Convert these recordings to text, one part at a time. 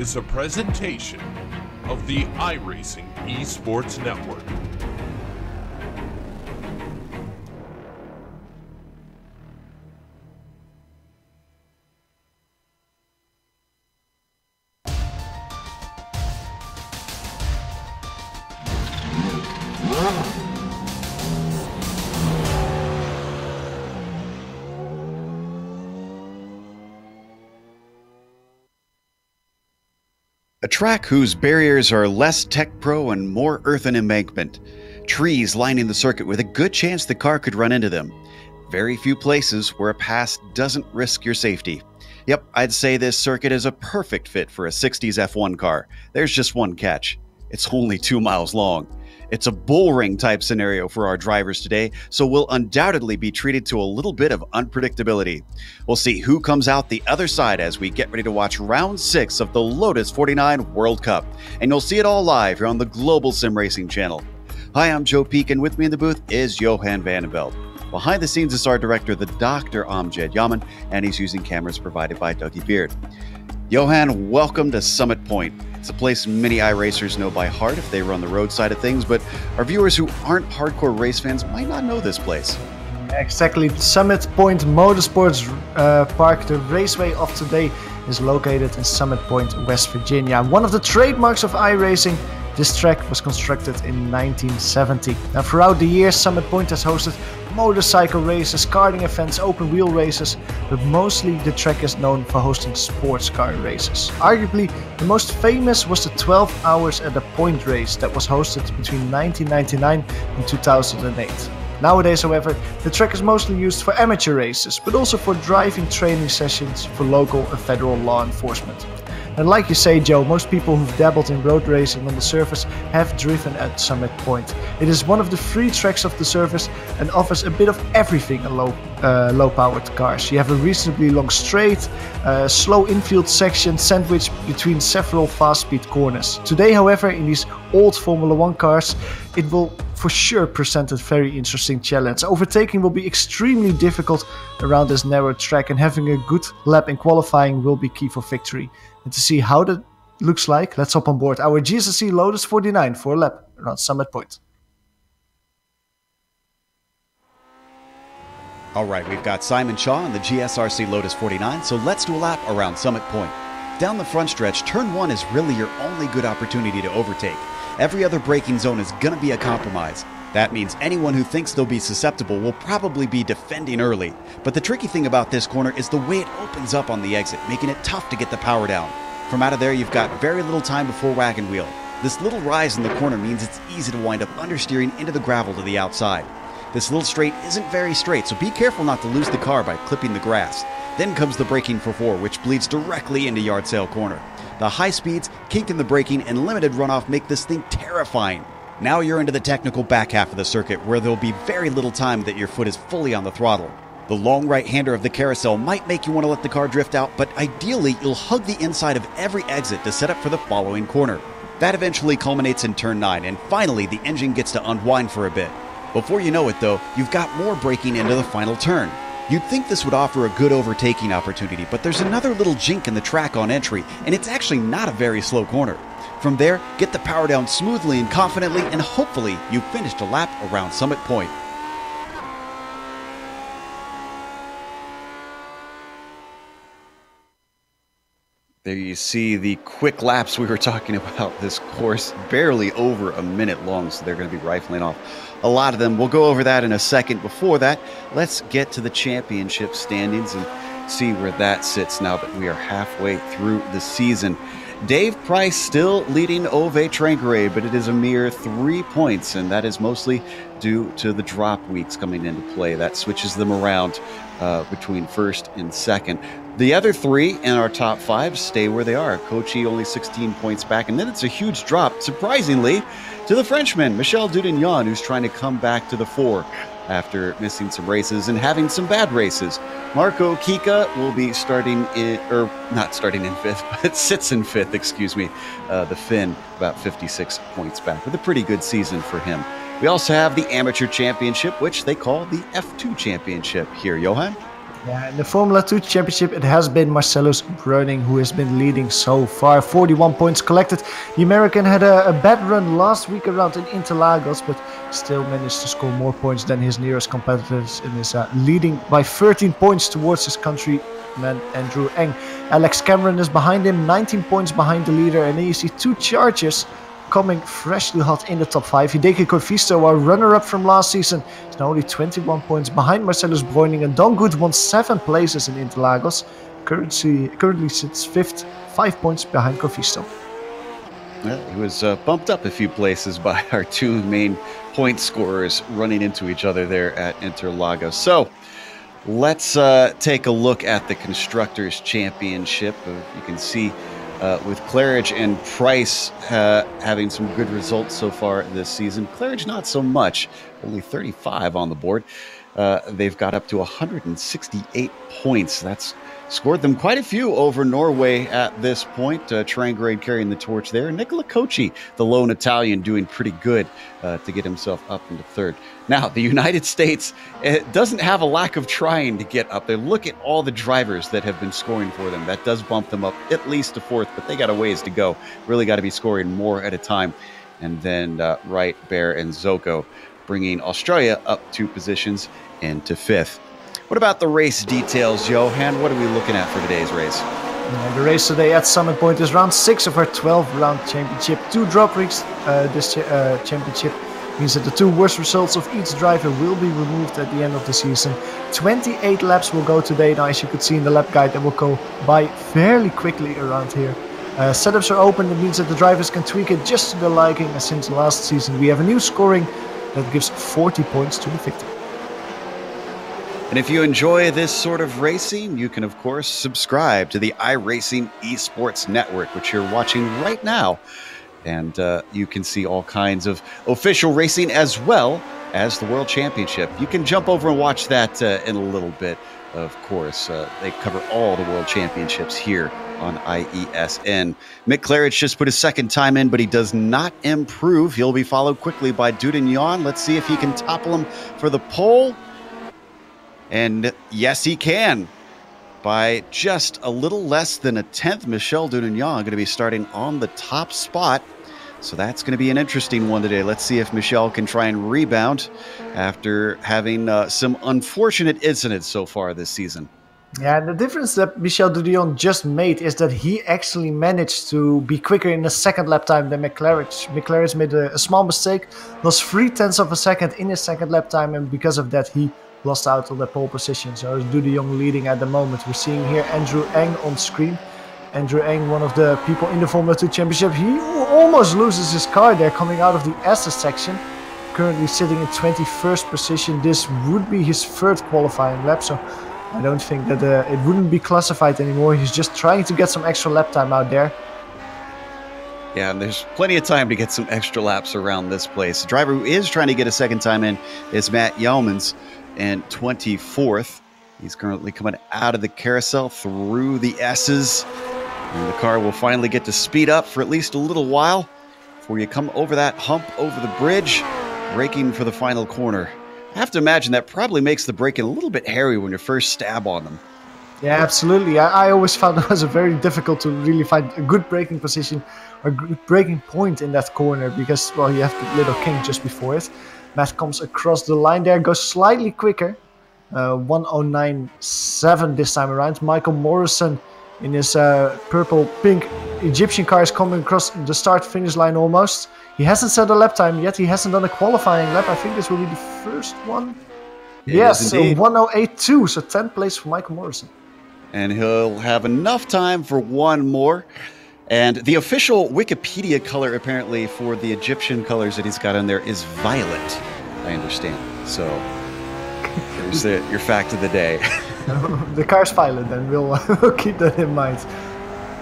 is a presentation of the iRacing Esports Network. A track whose barriers are less tech pro and more earthen embankment. Trees lining the circuit with a good chance the car could run into them. Very few places where a pass doesn't risk your safety. Yep, I'd say this circuit is a perfect fit for a 60s F1 car. There's just one catch. It's only 2 miles long. It's a bullring type scenario for our drivers today, so we'll undoubtedly be treated to a little bit of unpredictability. We'll see who comes out the other side as we get ready to watch round 6 of the Lotus 49 World Cup, and you'll see it all live here on the Global Sim Racing channel. Hi, I'm Joe Peak, and with me in the booth is Johan Vandenveld. Behind the scenes is our director, the Dr. Amjad Yaman, and he's using cameras provided by Dougie Beard. Johan, welcome to Summit Point. It's a place many iRacers know by heart if they run the road side of things, but our viewers who aren't hardcore race fans might not know this place. Exactly. Summit Point Motorsports Park, the raceway of today, is located in Summit Point, West Virginia. One of the trademarks of iRacing, this track was constructed in 1970. Now, throughout the years, Summit Point has hosted motorcycle races, karting events, open wheel races, but mostly the track is known for hosting sports car races. Arguably, the most famous was the 12 hours at a point race that was hosted between 1999 and 2008. Nowadays, however, the track is mostly used for amateur races, but also for driving training sessions for local and federal law enforcement. And like you say, Joe, most people who've dabbled in road racing on the surface have driven at Summit Point. It is one of the free tracks of the surface and offers a bit of everything in low-powered cars. You have a reasonably long straight, slow infield section sandwiched between several fast-speed corners. Today, however, in these old Formula 1 cars, it will for sure present a very interesting challenge. Overtaking will be extremely difficult around this narrow track, and having a good lap in qualifying will be key for victory. And to see how that looks like, let's hop on board our GSRC Lotus 49 for a lap around Summit Point. All right, we've got Simon Shaw on the GSRC Lotus 49, so let's do a lap around Summit Point. Down the front stretch, turn 1 is really your only good opportunity to overtake. Every other braking zone is going to be a compromise. That means anyone who thinks they'll be susceptible will probably be defending early. But the tricky thing about this corner is the way it opens up on the exit, making it tough to get the power down. From out of there, you've got very little time before wagon wheel. This little rise in the corner means it's easy to wind up understeering into the gravel to the outside. This little straight isn't very straight, so be careful not to lose the car by clipping the grass. Then comes the braking for 4, which bleeds directly into yard sale corner. The high speeds, kink in the braking, and limited runoff make this thing terrifying. Now you're into the technical back half of the circuit, where there'll be very little time that your foot is fully on the throttle. The long right-hander of the carousel might make you want to let the car drift out, but ideally you'll hug the inside of every exit to set up for the following corner. That eventually culminates in turn 9, and finally the engine gets to unwind for a bit. Before you know it though, you've got more braking into the final turn. You'd think this would offer a good overtaking opportunity, but there's another little jink in the track on entry, and it's actually not a very slow corner. From there, get the power down smoothly and confidently, and hopefully you finished a lap around Summit Point. There you see the quick laps we were talking about. This course barely over a minute long, so they're going to be rifling off a lot of them. We'll go over that in a second. Before that, let's get to the championship standings and see where that sits now that we are halfway through the season. Dave Price still leading Ove Trankere, but it is a mere 3 points, and that is mostly due to the drop weeks coming into play. That switches them around between first and second. The other 3 in our top 5 stay where they are. Kochi only 16 points back, and then it's a huge drop, surprisingly, to the Frenchman, Michel Dudignon, who's trying to come back to the 4 after missing some races and having some bad races. Marco Kika will be starting in, or not starting in 5th, but sits in 5th, excuse me. The Finn, about 56 points back, with a pretty good season for him. We also have the Amateur Championship, which they call the F2 Championship here. Johan? Yeah, in the Formula 2 Championship, it has been Marcellus Breuning who has been leading so far. 41 points collected. The American had a bad run last week around in Interlagos, but still managed to score more points than his nearest competitors and is leading by 13 points towards his countryman Andrew Eng. Alex Cameron is behind him, 19 points behind the leader, and then you see two Chargers coming freshly hot in the top 5. Hideki Kofisto, our runner-up from last season, is now only 21 points behind Marcellus Breuning, and Don Good won 7 places in Interlagos. Currently sits 5th, 5 points behind Kofisto. Well, he was bumped up a few places by our two main point scorers running into each other there at Interlagos. So let's take a look at the Constructors' Championship. You can see with Claridge and Price having some good results so far this season. Claridge not so much, only 35 on the board. They've got up to 168 points. That's scored them quite a few over Norway at this point. Trangrade carrying the torch there. Nicola Cocci, the lone Italian, doing pretty good to get himself up into third. Now, the United States doesn't have a lack of trying to get up there. Look at all the drivers that have been scoring for them. That does bump them up at least to fourth, but they got a ways to go. Really got to be scoring more at a time. And then Wright, Bear, and Zoko bringing Australia up 2 positions into 5th. What about the race details, Johan? What are we looking at for today's race? The race today at Summit Point is round 6 of our 12-round championship. 2 drop rigs. This championship means that the 2 worst results of each driver will be removed at the end of the season. 28 laps will go today. Now, as you could see in the lap guide, that will go by fairly quickly around here. Setups are open. That means that the drivers can tweak it just to their liking. And since last season, we have a new scoring that gives 40 points to the victor. And if you enjoy this sort of racing, you can, of course, subscribe to the iRacing Esports Network, which you're watching right now. And you can see all kinds of official racing as well as the World Championship. You can jump over and watch that in a little bit, of course. They cover all the World Championships here on IESN. Mick Claridge just put his 2nd time in, but he does not improve. He'll be followed quickly by Dudignon. Let's see if he can topple him for the pole. And yes, he can. By just a little less than a 10th, Michel Dudignon going to be starting on the top spot. So that's going to be an interesting one today. Let's see if Michel can try and rebound after having some unfortunate incidents so far this season. Yeah, the difference that Michel Dudignon just made is that he actually managed to be quicker in the 2nd lap time than Mick Claridge. Mick Claridge made a small mistake, lost 0.3 of a second in his 2nd lap time, and because of that, he lost out on the pole position. So it's Dudignon leading at the moment. We're seeing here Andrew Eng on screen. Andrew Eng, one of the people in the Formula 2 Championship, he almost loses his car there coming out of the S's section. Currently sitting in 21st position. This would be his 3rd qualifying lap, so I don't think that it wouldn't be classified anymore. He's just trying to get some extra lap time out there. Yeah, and there's plenty of time to get some extra laps around this place. The driver who is trying to get a 2nd time in is Matt Yeomans. And 24th. He's currently coming out of the carousel through the S's. And the car will finally get to speed up for at least a little while before you come over that hump over the bridge, braking for the final corner. I have to imagine that probably makes the braking a little bit hairy when you first stab on them. Yeah, absolutely. I always found it was very difficult to really find a good braking position or good braking point in that corner because, well, you have the little kink just before it. Matt comes across the line there, goes slightly quicker. 109.7 this time around. Michael Morrison in his purple-pink Egyptian car is coming across the start-finish line almost. He hasn't set a lap time yet. He hasn't done a qualifying lap. I think this will be the first one. Yes, so 108.2, so 10th place for Michael Morrison. And he'll have enough time for one more. And the official Wikipedia color, apparently, for the Egyptian colors that he's got in there is violet, I understand. So, there's your fact of the day. The car's violet, and we'll keep that in mind.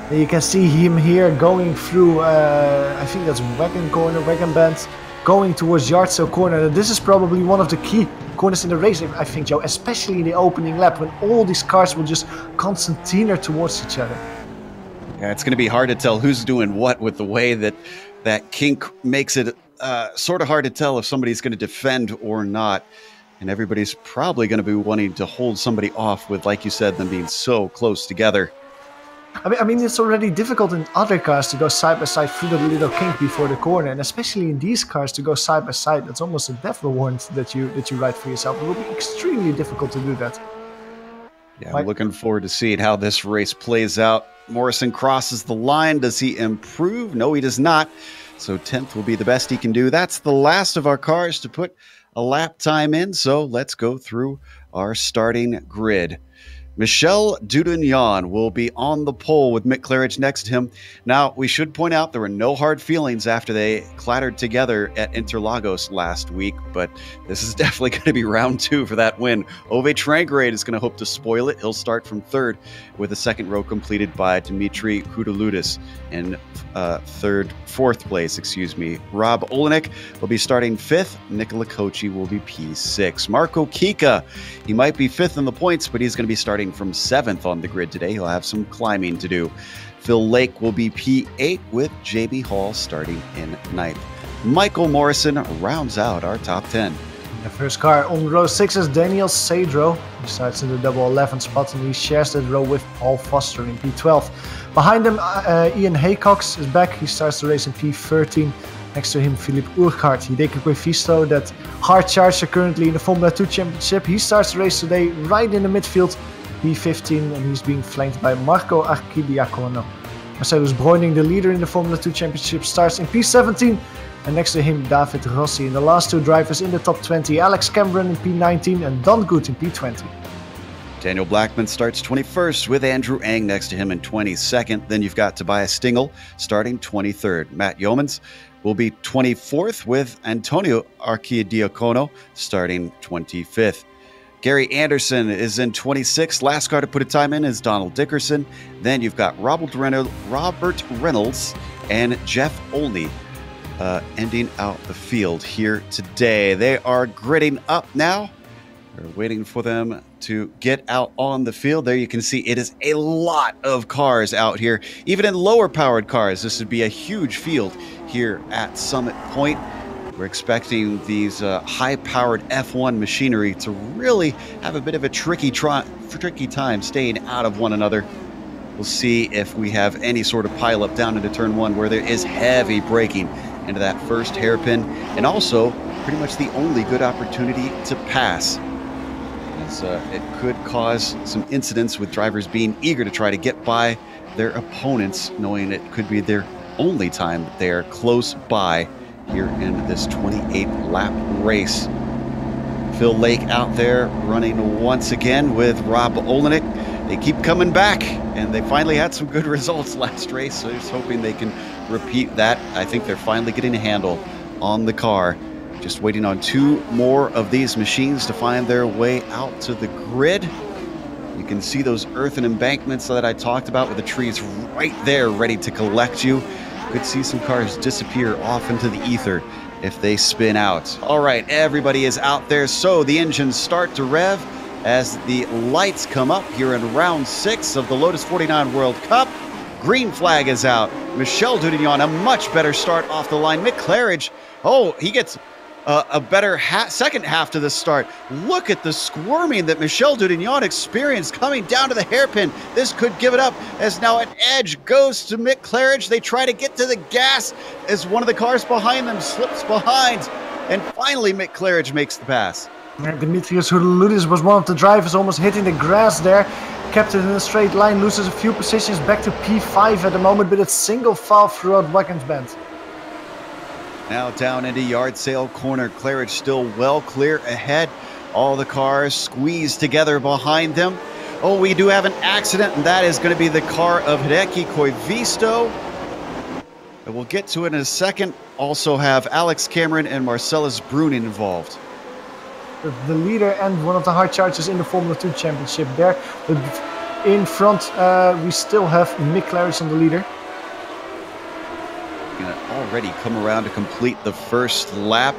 And you can see him here going through, I think that's Wagon Corner, Wagon Bend, going towards Yard Sale Corner. This is probably one of the key corners in the race, I think, Joe, especially in the opening lap, when all these cars will just concertina towards each other. Yeah, it's going to be hard to tell who's doing what with the way that kink makes it sort of hard to tell if somebody's going to defend or not. and everybody's probably going to be wanting to hold somebody off with, like you said, them being so close together. I mean, it's already difficult in other cars to go side by side through the little kink before the corner, and especially in these cars to go side by side. That's almost a death warrant that you write for yourself. It will be extremely difficult to do that. Yeah, I'm looking forward to seeing how this race plays out. Morrison crosses the line. Does he improve? No, he does not. So 10th will be the best he can do. That's the last of our cars to put a lap time in. So let's go through our starting grid. Michel Dudignon will be on the pole with Mick Claridge next to him. Now, we should point out there were no hard feelings after they clattered together at Interlagos last week, but this is definitely going to be round 2 for that win. Ove Trangrade is going to hope to spoil it. He'll start from 3rd with the 2nd row completed by Dimitri Koudaloudis in 4th place. Rob Olenek will be starting 5th. Nicola Kochi will be P6. Marco Kika, he might be 5th in the points, but he's going to be starting from 7th on the grid today. He'll have some climbing to do. Phil Lake will be P8 with Jamie Hall starting in 9th. Michael Morrison rounds out our top 10. The first car on row 6 is Daniel Cedro. He starts in the double 11 spot and he shares that row with Paul Foster in P12. Behind him, Ian Haycox is back. He starts the race in P13. Next to him, Philippe Urquhart. Hideki Guevisto, that hard charger currently in the Formula 2 Championship. He starts the race today right in the midfield, P15, and he's being flanked by Marco Archidiacono. Marcellus Breuning, the leader in the Formula 2 Championship, starts in P17. And next to him, David Rossi. And the last 2 drivers in the top 20, Alex Cameron in P19 and Don Good in P20. Daniel Blackman starts 21st with Andrew Ang next to him in 22nd. Then you've got Tobias Stingel starting 23rd. Matt Yeomans will be 24th with Antonio Archidiacono starting 25th. Gary Anderson is in 26th. Last car to put a time in is Donald Dickerson. Then you've got Robert Reynolds and Jeff Olney ending out the field here today. They are gridding up now. We're waiting for them to get out on the field. There you can see it is a lot of cars out here. Even in lower powered cars, this would be a huge field here at Summit Point. We're expecting these high-powered F1 machinery to really have a bit of a tricky time staying out of one another. We'll see if we have any sort of pileup down into turn 1 where there is heavy braking into that first hairpin, and also pretty much the only good opportunity to pass. As it could cause some incidents with drivers being eager to try to get by their opponents, knowing it could be their only time that they are close by here in this 28th lap race. Phil Lake out there running once again with Rob Olenek. They keep coming back, and they finally had some good results last race, so just hoping they can repeat that. I think they're finally getting a handle on the car. Just waiting on 2 more of these machines to find their way out to the grid. You can see those earthen embankments that I talked about with the trees right there ready to collect you. Could see some cars disappear off into the ether if they spin out. All right, everybody is out there, so the engines start to rev as the lights come up here in round 6 of the Lotus 49 World Cup. Green flag is out. Michel Dudignon, a much better start off the line. Mick Claridge, he gets a better second half to the start. Look at the squirming that Michel Dudignon experienced coming down to the hairpin. This could give it up as now an edge goes to Mick Claridge. They try to get to the gas as one of the cars behind them slips behind. And finally, Mick Claridge makes the pass. Dimitrios Koudaloudis was one of the drivers almost hitting the grass there. Kept it in a straight line, loses a few positions back to P5 at the moment, but it's single file throughout Watkins Bend. Now down into yard sale corner. Claridge still well clear ahead. All the cars squeezed together behind them. Oh, we do have an accident, and that is going to be the car of Hideki Koivisto. And we'll get to it in a second. Also have Alex Cameron and Marcellus Breuning involved. The leader and one of the hard chargers in the Formula 2 Championship there. But in front, we still have Mick Claridge on the leader. Gonna already come around to complete the first lap.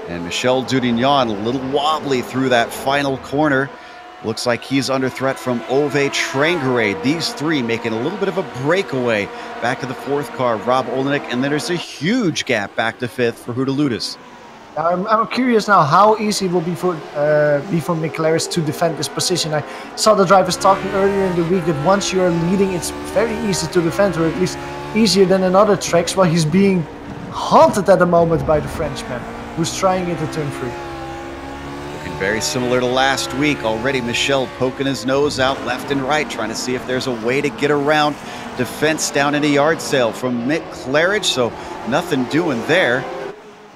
And Michel Dudignon a little wobbly through that final corner. Looks like he's under threat from Ove Trangrade. These 3 making a little bit of a breakaway back to the 4th car, Rob Olenek. And then there's a huge gap back to 5th for Koudaloudis. I'm curious now how easy it will be for McLaren to defend this position. I saw the drivers talking earlier in the week that once you're leading, it's very easy to defend, or at least easier than in other tracks. While he's being haunted at the moment by the Frenchman, who's trying into turn 3. Looking very similar to last week. Already Michel poking his nose out left and right, trying to see if there's a way to get around defense down in a yard sale from Mick Claridge, so nothing doing there.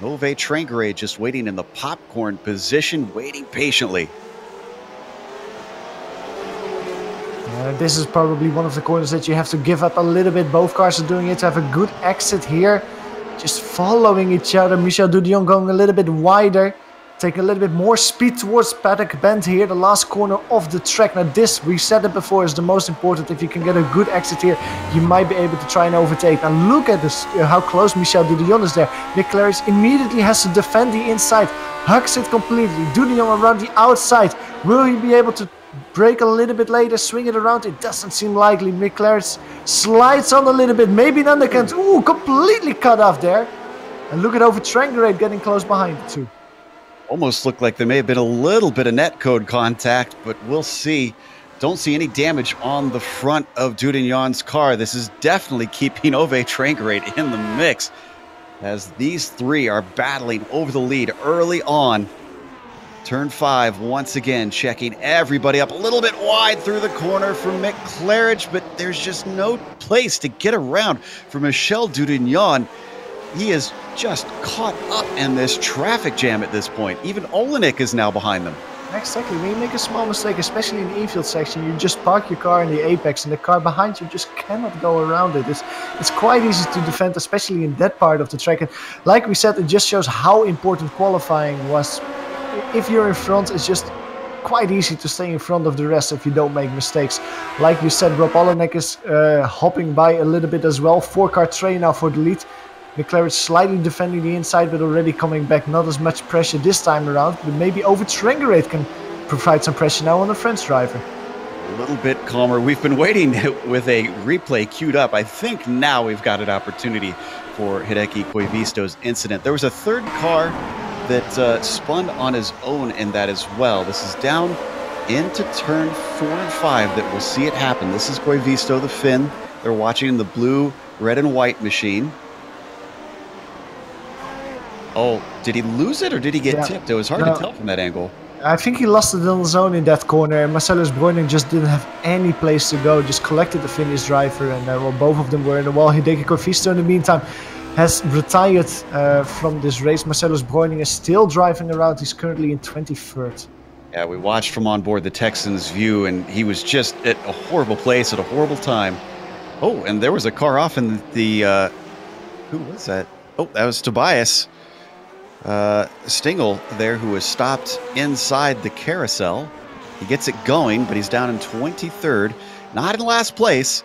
Ove Trangaré just waiting in the popcorn position, waiting patiently. This is probably one of the corners that you have to give up a little bit. Both cars are doing it to have a good exit here. Just following each other. Michel Dudion going a little bit wider. Taking a little bit more speed towards Paddock Bend here, the last corner of the track. Now this, we said it before, is the most important. If you can get a good exit here, you might be able to try and overtake. Now look at this, how close Michel Dudion is there. Mick Claridge immediately has to defend the inside, hugs it completely. Dudion around the outside. Will he be able to break a little bit later, swing it around? It doesn't seem likely. Mick Claridge slides on a little bit, maybe an undercut. Ooh, completely cut off there. And look at Ove Trangaré getting close behind it too. Almost looked like there may have been a little bit of netcode contact, but we'll see. Don't see any damage on the front of Dudignon's car. This is definitely keeping Ove Trangaré in the mix, as these three are battling over the lead early on. Turn 5, once again, checking everybody up a little bit wide through the corner for Mick Claridge, but there's just no place to get around for Michel Dudignon. He is just caught up in this traffic jam at this point. Even Olenek is now behind them. Exactly. When you make a small mistake, especially in the infield section, you just park your car in the apex and the car behind you just cannot go around it. It's quite easy to defend, especially in that part of the track. And like we said, it just shows how important qualifying was. If you're in front, it's just quite easy to stay in front of the rest if you don't make mistakes. Like you said, Rob Olenek is hopping by a little bit as well. 4-car tray now for the lead. McLaren slightly defending the inside, but already coming back. Not as much pressure this time around, but maybe Ove Trangaré can provide some pressure now on the French driver. A little bit calmer. We've been waiting with a replay queued up. I think now we've got an opportunity for Hideki Koivisto's incident. There was a third car that spun on his own in that as well. This is down into turn 4 and 5 that we'll see it happen. This is Koivisto, the Finn. They're watching the blue, red, and white machine. Oh, did he lose it or did he get tipped? It was hard to tell from that angle. I think he lost it on his own in that corner. Marcellus Breuning just didn't have any place to go. Just collected the Finnish driver, and well, both of them were in the wall. Hideki Koivisto, in the meantime, has retired from this race. Marcellus Breuning is still driving around. He's currently in 23rd. Yeah, we watched from on board the Texans' view, and he was just at a horrible place at a horrible time. Oh, and there was a car off in the... who was that? Oh, that was Tobias Stingel there, who was stopped inside the carousel. He gets it going, but he's down in 23rd. Not in last place.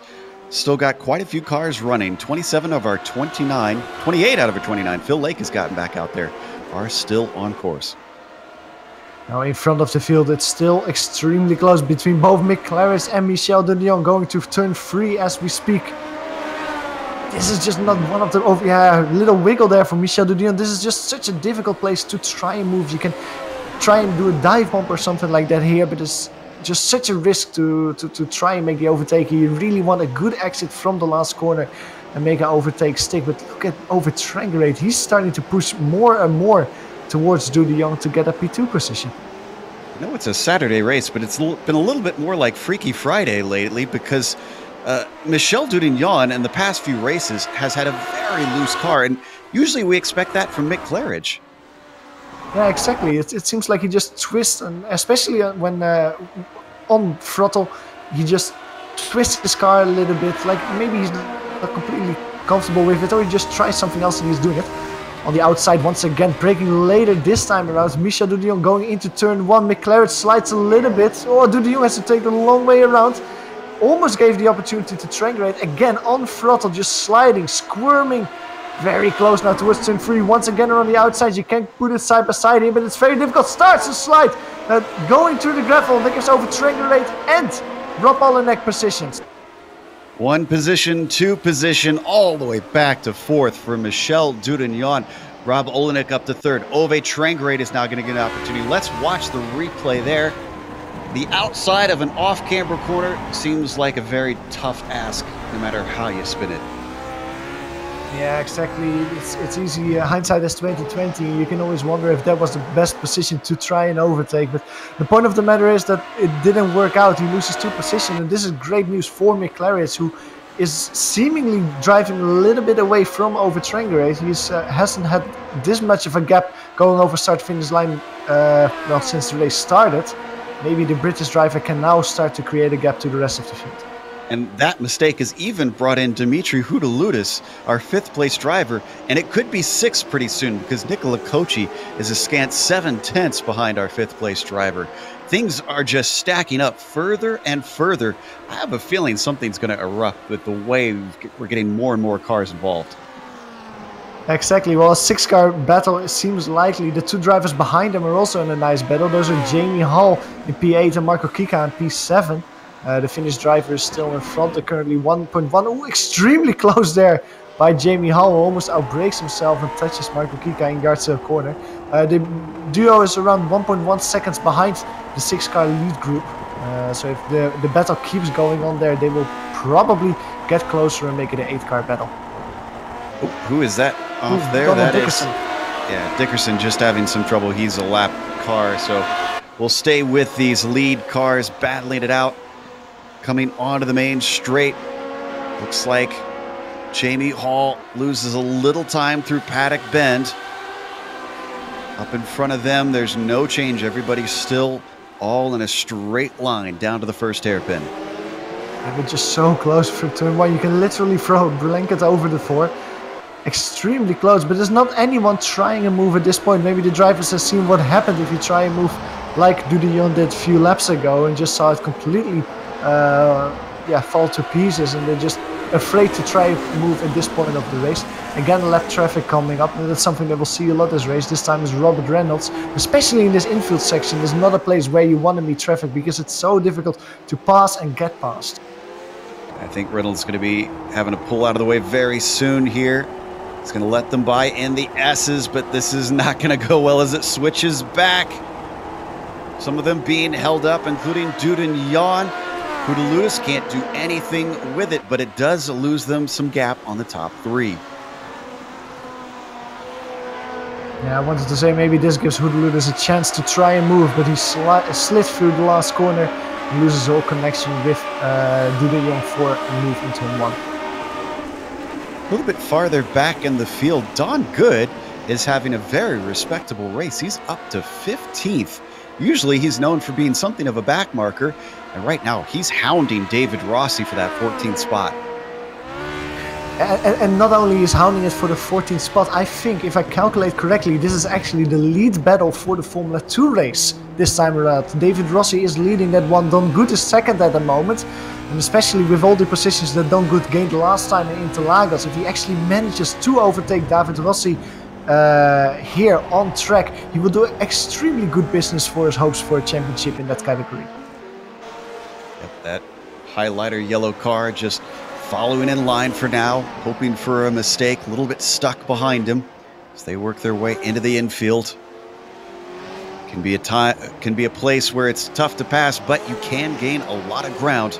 Still got quite a few cars running. 27 of our 29, 28 out of our 29. Phil Lake has gotten back out there. Are still on course. Now in front of the field, it's still extremely close between both Mick Claridge and Michel Dudion, going to turn 3 as we speak. This is just not one of the... Oh, yeah, little wiggle there for Michel Dudion. This is just such a difficult place to try and move. You can try and do a dive bump or something like that here, but it's just such a risk to try and make the overtake. You really want a good exit from the last corner and make an overtake stick. But look at Ove Trangaré. He's starting to push more and more towards Dudion to get a P2 position. I know it's a Saturday race, but it's been a little bit more like Freaky Friday lately, because Michel Dudignon in the past few races has had a very loose car, and usually we expect that from Mick Claridge. Yeah, exactly. It seems like he just twists, and especially when on throttle, he just twists his car a little bit. Like maybe he's not completely comfortable with it, or he just tries something else and he's doing it. On the outside, once again, braking later this time around. Michel Dudion going into turn 1. Mick Claridge slides a little bit. Oh, Dudion has to take the long way around. Almost gave the opportunity to Trangaré. Again, on throttle, just sliding, squirming. Very close now towards turn 3. Once again on the outside, you can't put it side by side here, but it's very difficult. Starts to slide. Going through the gravel, that gives over Trangaré and Rob Olenek positions. One position, two position, all the way back to fourth for Michel Dudignon. Rob Olenek up to third. Ove Trangrade is now going to get an opportunity. Let's watch the replay there. The outside of an off-camber corner seems like a very tough ask, no matter how you spin it. Yeah, exactly. It's easy. Hindsight is 2020. You can always wonder if that was the best position to try and overtake. But the point of the matter is that it didn't work out. He loses two positions, and this is great news for McLaren, who is seemingly driving a little bit away from Ove Trangrade. He hasn't had this much of a gap going over start-finish line well, since the race started. Maybe the British driver can now start to create a gap to the rest of the field. And that mistake has even brought in Dimitri Houdaloutis, our fifth-place driver, and it could be sixth pretty soon because Nicola Kochi is a scant 7/10 behind our fifth-place driver. Things are just stacking up further and further. I have a feeling something's going to erupt with the way we're getting more and more cars involved. Exactly. Well, a six-car battle seems likely. The two drivers behind them are also in a nice battle. Those are Jamie Hall in P8 and Marco Kika in P7. The Finnish driver is still in front. They're currently 1.1. Oh, extremely close there by Jamie Hall, who almost outbrakes himself and touches Marco Kika in guardrail corner. The duo is around 1.1 seconds behind the six-car lead group. So if the battle keeps going on there, they will probably get closer and make it an 8-car battle. Oh, who is that off there? That Dickerson. Dickerson just having some trouble. He's a lap car, so we'll stay with these lead cars battling it out. Coming onto the main straight, looks like Jamie Hall loses a little time through Paddock Bend. Up in front of them, there's no change. Everybody's still all in a straight line down to the first hairpin. We're just so close for turn one. You can literally throw a blanket over the floor. Extremely close, but there's not anyone trying a move at this point. Maybe the drivers have seen what happened if you try a move like Dudignon did a few laps ago and just saw it completely fall to pieces, and they're just afraid to try a move at this point of the race. Again, lap traffic coming up, and that's something that we'll see a lot this race. This time is Robert Reynolds, especially in this infield section. There's not a place where you want to meet traffic because it's so difficult to pass and get past. I think Reynolds is going to be having to pull out of the way very soon here. He's going to let them by in the S's, but this is not going to go well as it switches back. Some of them being held up, including Dudignon. Houdaloutis can't do anything with it, but it does lose them some gap on the top three. Yeah, I wanted to say maybe this gives Houdaloutis a chance to try and move, but he slid through the last corner and loses all connection with Dudignon for a move in turn one. A little bit farther back in the field, Don Good is having a very respectable race. He's up to 15th. Usually he's known for being something of a back marker, and right now he's hounding David Rossi for that 14th spot. And not only is hounding it for the 14th spot, I think, if I calculate correctly, this is actually the lead battle for the Formula 2 race this time around. David Rossi is leading that one. Don Good is second at the moment. And especially with all the positions that Don Good gained last time in Interlagos, if he actually manages to overtake David Rossi here on track, he will do extremely good business for his hopes for a championship in that category. Yep, that highlighter yellow car just following in line for now, hoping for a mistake, a little bit stuck behind him as they work their way into the infield. Can be a place where it's tough to pass, but you can gain a lot of ground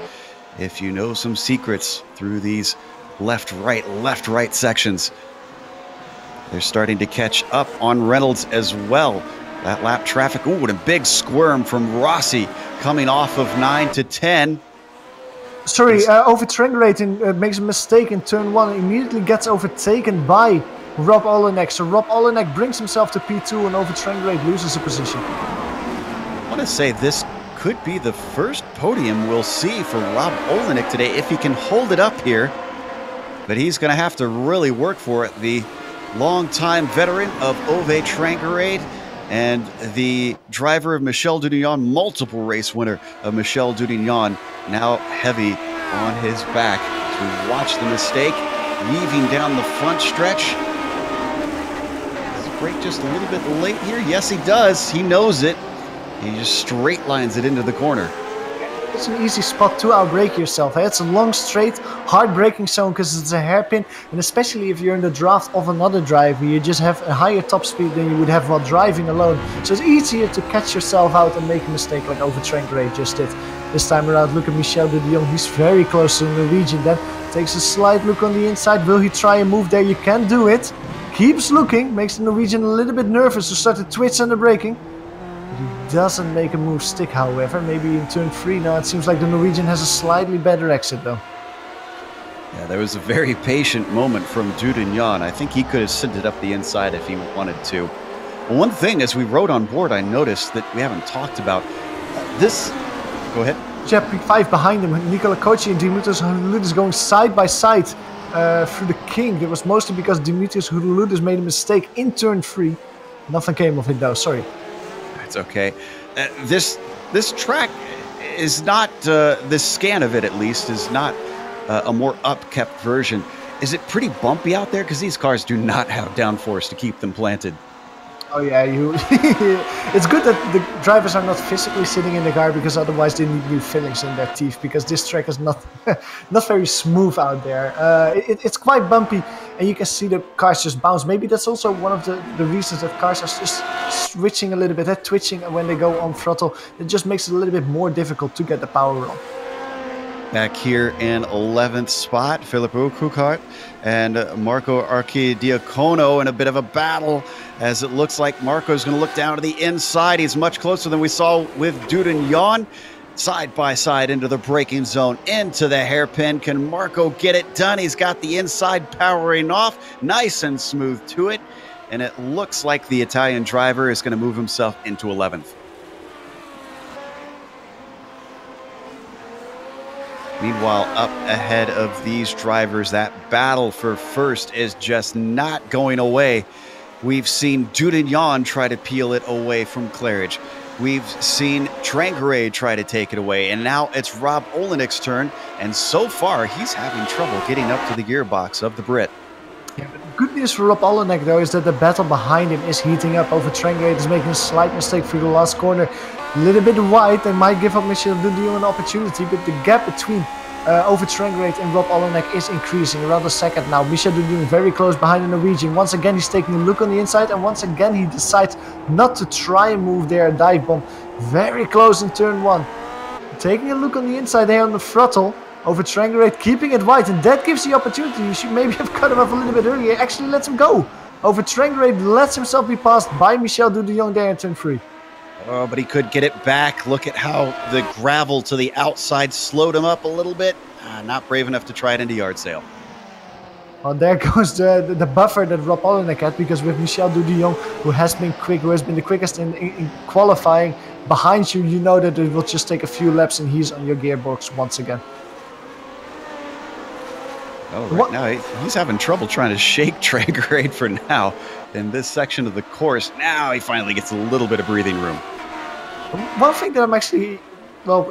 if you know some secrets through these left-right sections. They're starting to catch up on Reynolds as well. That lap traffic, ooh, and a big squirm from Rossi coming off of 9 to 10. Sorry, Ove Trangrade makes a mistake in turn one, immediately gets overtaken by Rob Olenek. So Rob Olenek brings himself to P2 and Ove Trangrade loses a position. I want to say this could be the first podium we'll see for Rob Olenek today if he can hold it up here. But he's going to have to really work for it. The longtime veteran of Ove Trangrade and the driver of Michel Dudignon, multiple race winner of Michel Dudignon, now heavy on his back. As we watch the mistake, weaving down the front stretch. Does he brake just a little bit late here? Yes, he does. He knows it. He just straight lines it into the corner. such an easy spot to outbrake yourself. It's a long straight, hard braking zone because it's a hairpin, and especially if you're in the draft of another driver, you just have a higher top speed than you would have while driving alone. So it's easier to catch yourself out and make a mistake like over Trangrade just did. This time around, look at Michel de Jong. He's very close to the Norwegian. Then takes a slight look on the inside. Will he try a move there? You can do it. Keeps looking, makes the Norwegian a little bit nervous to start to twitch under braking. He doesn't make a move stick, however. Maybe in turn 3 now. It seems like the Norwegian has a slightly better exit, though. Yeah, there was a very patient moment from Dudignon. I think he could have sent it up the inside if he wanted to. Well, one thing, as we rode on board, I noticed that we haven't talked about this. Go ahead. P5 behind him. Nicola Kochi and Dimitrios Hurludis going side by side through the King. It was mostly because Dimitrios Hurludis made a mistake in turn 3. Nothing came of it, though. Sorry. It's okay. This track is not, the scan of it at least, is not a more upkept version. Is it pretty bumpy out there? Because these cars do not have downforce to keep them planted. Oh yeah, it's good that the drivers are not physically sitting in the car, because otherwise they need new fillings in their teeth, because this track is not not very smooth out there. It's quite bumpy, and you can see the cars just bounce. Maybe that's also one of the reasons that cars are just switching a little bit, twitching when they go on throttle. It just makes it a little bit more difficult to get the power on. Back here in 11th spot, Philip Urquhart and Marco Archidiacono in a bit of a battle, as it looks like Marco's going to look down to the inside. He's much closer than we saw with Dudignon. Side by side into the braking zone, into the hairpin. Can Marco get it done? He's got the inside powering off, nice and smooth to it. And it looks like the Italian driver is going to move himself into 11th. Meanwhile, up ahead of these drivers, that battle for first is just not going away. We've seen Dudignon try to peel it away from Claridge. We've seen Trangrade try to take it away, and now it's Rob Olenik's turn, and so far he's having trouble getting up to the gearbox of the Brit. Yeah, but good news for Rob Olenek, though, is that the battle behind him is heating up. Over Trangrade is making a slight mistake through the last corner. A little bit wide, they might give up Michel Dudillon an opportunity, but the gap between over Trangrade and Rob Olenek is increasing. Around a second now. Michel Dudillon very close behind the Norwegian. Once again, he's taking a look on the inside, and once again, he decides not to try and move there, a dive bomb. Very close in turn 1. Taking a look on the inside there on the throttle. Over Trangrade, keeping it wide, and that gives the opportunity. You should maybe have cut him off a little bit earlier. Actually, lets him go. Over Trangrade lets himself be passed by Michel Dudillon there in turn 3. Oh, but he could get it back. Look at how the gravel to the outside slowed him up a little bit. Not brave enough to try it into yard sale. Well, there goes the buffer that Rob Olenek had, because with Michel Dudillon, who has been quick, who has been the quickest in qualifying, behind you, you know that it will just take a few laps and he's on your gearbox once again. Oh, right now he's having trouble trying to shake Trangrade for now in this section of the course. Now he finally gets a little bit of breathing room. One thing that I'm actually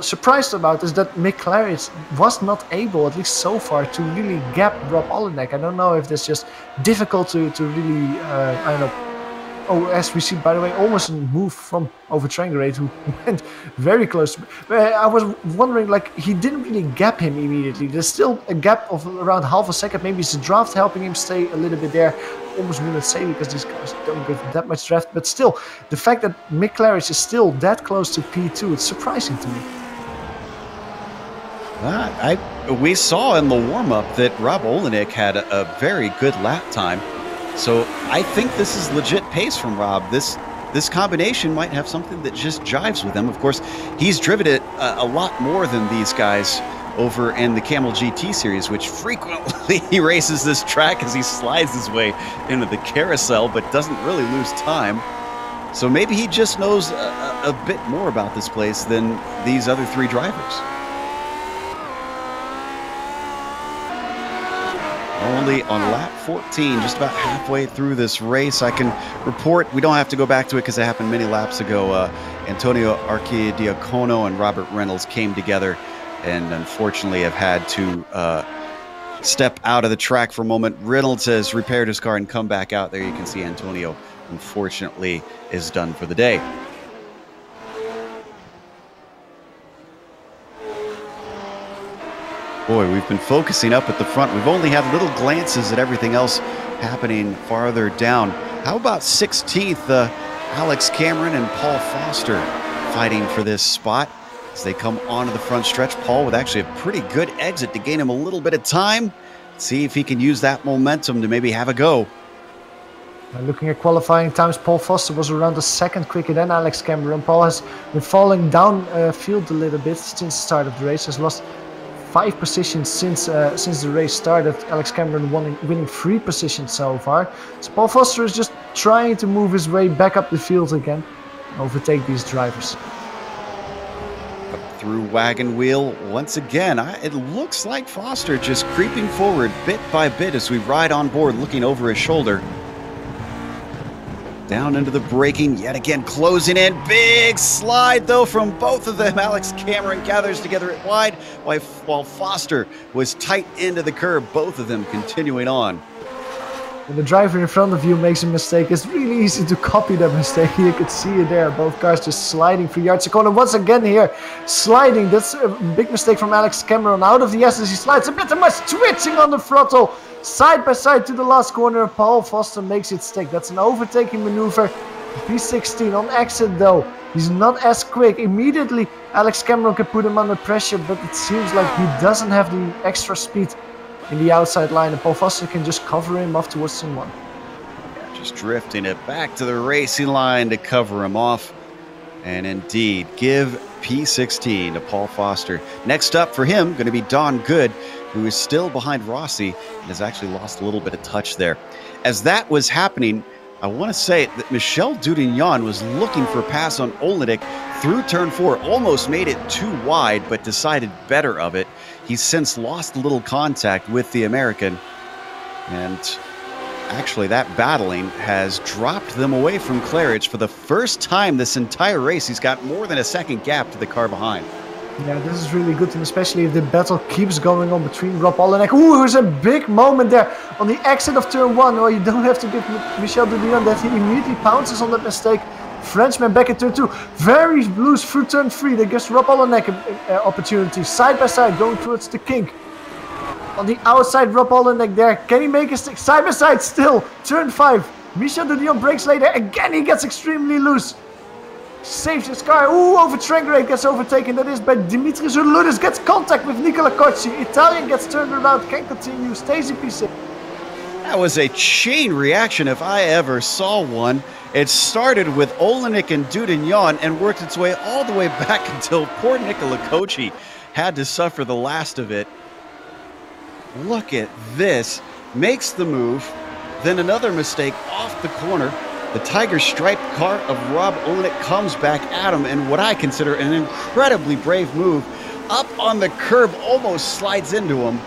surprised about is that Mick Claridge was not able, at least so far, to really gap Rob Olenek. I don't know if that's just difficult to really, I don't know. Oh, as we see, by the way, almost a move from over Trangrade, who went very close. I was wondering, like, he didn't really gap him immediately. There's still a gap of around half a second. Maybe it's the draft helping him stay a little bit there. Almost wouldn't say, because these guys don't give that much draft. But still, the fact that Mick Claridge is still that close to P2, it's surprising to me. We saw in the warm-up that Rob Olenek had a very good lap time. So I think this is legit pace from Rob. This combination might have something that just jives with him. Of course, he's driven it a lot more than these guys over in the Camel GT series, which frequently he races this track as he slides his way into the carousel, but doesn't really lose time. So maybe he just knows a bit more about this place than these other three drivers. Only on lap 14, just about halfway through this race, I can report, we don't have to go back to it because it happened many laps ago, Antonio Archidiacono and Robert Reynolds came together and unfortunately have had to step out of the track for a moment. Reynolds has repaired his car and come back out. There you can see Antonio, unfortunately, is done for the day. Boy, we've been focusing up at the front. We've only had little glances at everything else happening farther down. How about 16th, Alex Cameron and Paul Foster fighting for this spot as they come onto the front stretch. Paul with actually a pretty good exit to gain him a little bit of time. See if he can use that momentum to maybe have a go. Looking at qualifying times, Paul Foster was around a second quicker than Alex Cameron. Paul has been falling down field a little bit since the start of the race. Has lost 5 positions since the race started. Alex Cameron winning 3 positions so far. So Paul Foster is just trying to move his way back up the field again, overtake these drivers. Up through wagon wheel once again. It looks like Foster just creeping forward bit by bit as we ride on board, looking over his shoulder. Down into the braking, yet again closing in. Big slide though from both of them. Alex Cameron gathers together it wide, while Foster was tight into the curb. Both of them continuing on. When the driver in front of you makes a mistake, it's really easy to copy that mistake. You could see it there. Both cars just sliding 3 yards a corner. Once again here, sliding. That's a big mistake from Alex Cameron. Out of the S as he slides a bit too much, twitching on the throttle. Side by side to the last corner, Paul Foster makes it stick. That's an overtaking maneuver. P16 on exit though. He's not as quick. Immediately Alex Cameron can put him under pressure, but it seems like he doesn't have the extra speed in the outside line, and Paul Foster can just cover him off towards turn 1. Yeah, just drifting it back to the racing line to cover him off. And indeed, give P16 to Paul Foster. Next up for him, going to be Don Good, who is still behind Rossi and has actually lost a little bit of touch there. As that was happening, I want to say that Michel Dudignon was looking for a pass on Olenek through turn 4, almost made it too wide, but decided better of it. He's since lost a little contact with the American, and actually that battling has dropped them away from Claridge for the first time this entire race. He's got more than a second gap to the car behind. Yeah, this is really good, and especially if the battle keeps going on between Rob Olenek. Ooh, there's a big moment there on the exit of turn 1. Oh, you don't have to give Michel Dudillon that. He immediately pounces on that mistake. Frenchman back in turn 2. Very loose through turn 3. That gives Rob Olenek an opportunity. Side by side, going towards the kink. On the outside, Rob Olenek there. Can he make a stick? Side by side still. Turn 5. Michel Dudillon brakes later. Again, he gets extremely loose. Saves his car. Ooh, over track grade gets overtaken. That is by Dimitri Zurludis. Gets contact with Nicola Corsi. Italian gets turned around. Can continue. Stays in P6. That was a chain reaction if I ever saw one. It started with Olenek and Dudignon and worked its way all the way back until poor Nicola Corsi had to suffer the last of it. Look at this. Makes the move. Then another mistake off the corner. The tiger striped car of Rob Olenek comes back at him, and what I consider an incredibly brave move, up on the curb, almost slides into him.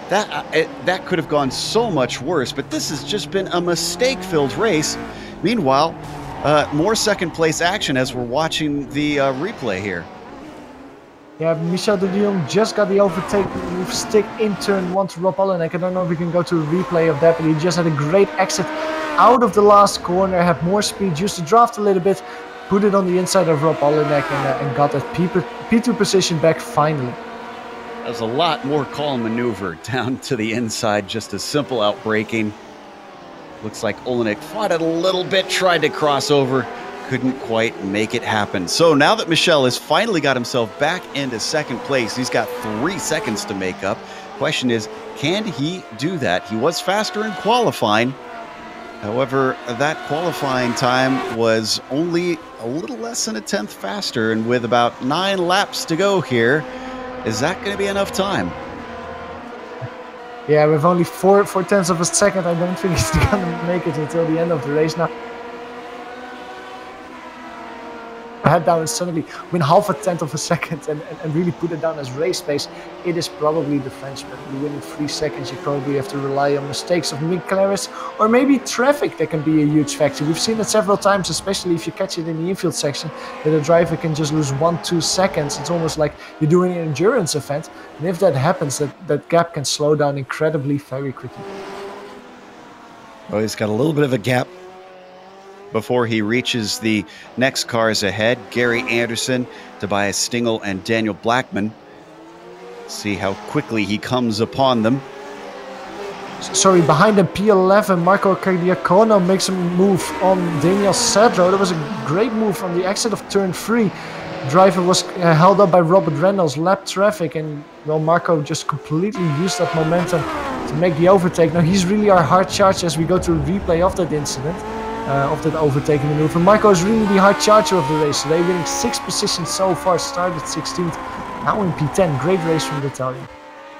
That could have gone so much worse, but this has just been a mistake-filled race. Meanwhile, more second-place action as we're watching the replay here. Yeah, Michel Dudillon just got the overtake move stick in turn 1 to Rob Olenek. I don't know if we can go to a replay of that, but he just had a great exit out of the last corner, had more speed, used the draft a little bit, put it on the inside of Rob Olenek and got that P2 position back finally. There's a lot more calm maneuver down to the inside, just a simple outbraking. Looks like Olenek fought it a little bit, tried to cross over, couldn't quite make it happen. So now that Michel has finally got himself back into second place, he's got 3 seconds to make up. Question is, can he do that? He was faster in qualifying. However, that qualifying time was only a little less than a tenth faster, and with about 9 laps to go here, is that going to be enough time? Yeah, with only 4 tenths of a second, I don't think he's going to make it until the end of the race now. Head down and suddenly win half a tenth of a second and really put it down as race pace. It is probably the Frenchman. You win in 3 seconds, you probably have to rely on mistakes of Mick Claris or maybe traffic that can be a huge factor. We've seen it several times, especially if you catch it in the infield section, that a driver can just lose 1-2 seconds. It's almost like you're doing an endurance event, and if that happens, that gap can slow down incredibly very quickly. Well, he's got a little bit of a gap before he reaches the next cars ahead, Gary Anderson, Tobias Stingel, and Daniel Blackman. See how quickly he comes upon them. Sorry, behind him, P11, Marco Cagliacono makes a move on Daniel Cedro. That was a great move on the exit of turn 3. Driver was held up by Robert Reynolds, lap traffic, and well, Marco just completely used that momentum to make the overtake. Now he's really our hard charger as we go to a replay of that incident, of that overtaking maneuver. Marco is really the hard charger of the race today, winning 6 positions so far, started 16th, now in P10. Great race from the Italian.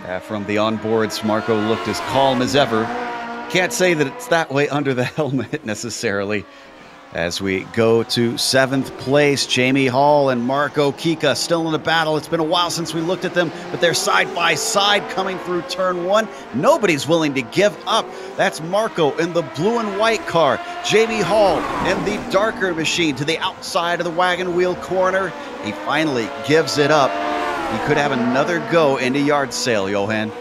Yeah, from the onboards, Marco looked as calm as ever. Can't say that it's that way under the helmet necessarily. As we go to 7th place, Jamie Hall and Marco Kika still in the battle. It's been a while since we looked at them, but they're side by side coming through turn 1. Nobody's willing to give up. That's Marco in the blue and white car. Jamie Hall in the darker machine to the outside of the wagon wheel corner. He finally gives it up. He could have another go into yard sale, Johan.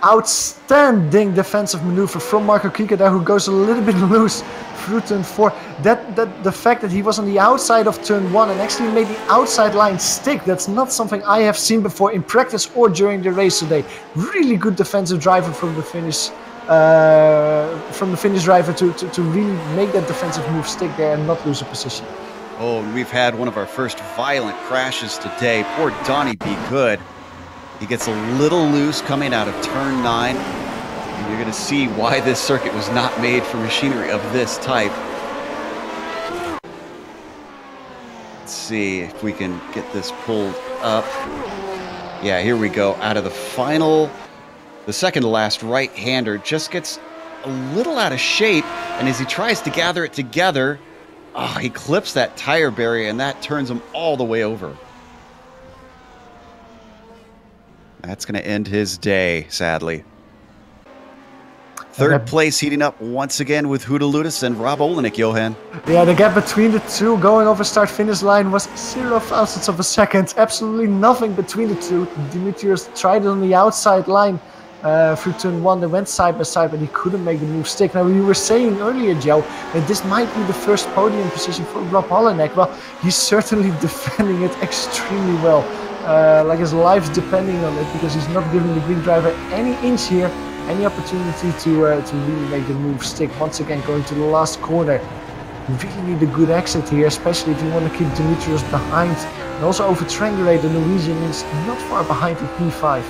Outstanding defensive maneuver from Marco Kika there, who goes a little bit loose through turn 4. The fact that he was on the outside of turn 1 and actually made the outside line stick, that's not something I have seen before in practice or during the race today. Really good defensive driver from the Finnish driver to really make that defensive move stick there and not lose a position. Oh, and we've had one of our first violent crashes today. Poor Donnie Be Good. He gets a little loose coming out of turn 9. And you're going to see why this circuit was not made for machinery of this type. Let's see if we can get this pulled up. Yeah, here we go. Out of the final, the second to last right-hander just gets a little out of shape. And as he tries to gather it together, he clips that tire barrier, and that turns him all the way over. That's going to end his day, sadly. Third place heating up once again with Huda Ludus and Rob Olenek, Johan. Yeah, the gap between the two going over start-finish line was 0 thousandths of a second. Absolutely nothing between the two. Dimitrios tried it on the outside line through turn 1. They went side by side, but he couldn't make the move stick. Now, we were saying earlier, Joe, that this might be the first podium position for Rob Olenek. Well, he's certainly defending it extremely well. Like his life's depending on it, because he's not giving the Greek driver any inch here, any opportunity to really make the move stick. Once again, going to the last corner. You really need a good exit here, especially if you want to keep Dimitrios behind. And also over Trengere, the Norwegian, is not far behind in P5.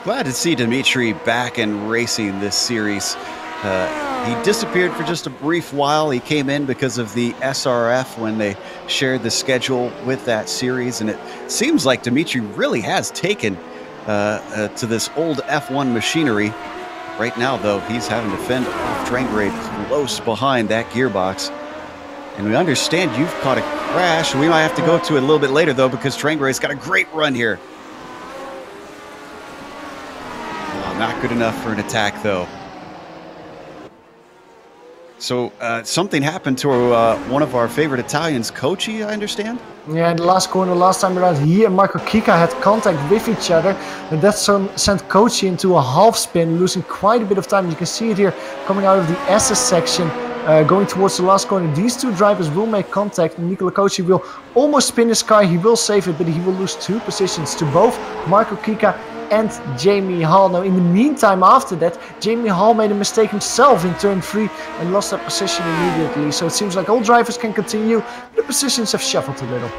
Glad to see Dimitri back and racing this series. He disappeared for just a brief while. He came in because of the SRF when they shared the schedule with that series, and it seems like Dimitri really has taken to this old F1 machinery. Right now, though, he's having to fend off Trengere close behind that gearbox. And we understand you've caught a crash. We might have to go to it a little bit later, though, because Trengere's got a great run here. Oh, not good enough for an attack, though. So something happened to one of our favorite Italians, Kochi, I understand? Yeah, in the last corner, last time around, he and Marco Kika had contact with each other, and that sent Kochi into a half spin, losing quite a bit of time. You can see it here coming out of the SS section, going towards the last corner. These two drivers will make contact, and Nicola Kochi will almost spin his car. He will save it, but he will lose 2 positions to both Marco Kika and Jamie Hall. Now, in the meantime, after that, Jamie Hall made a mistake himself in turn 3 and lost that position immediately. So it seems like all drivers can continue. The positions have shuffled a little.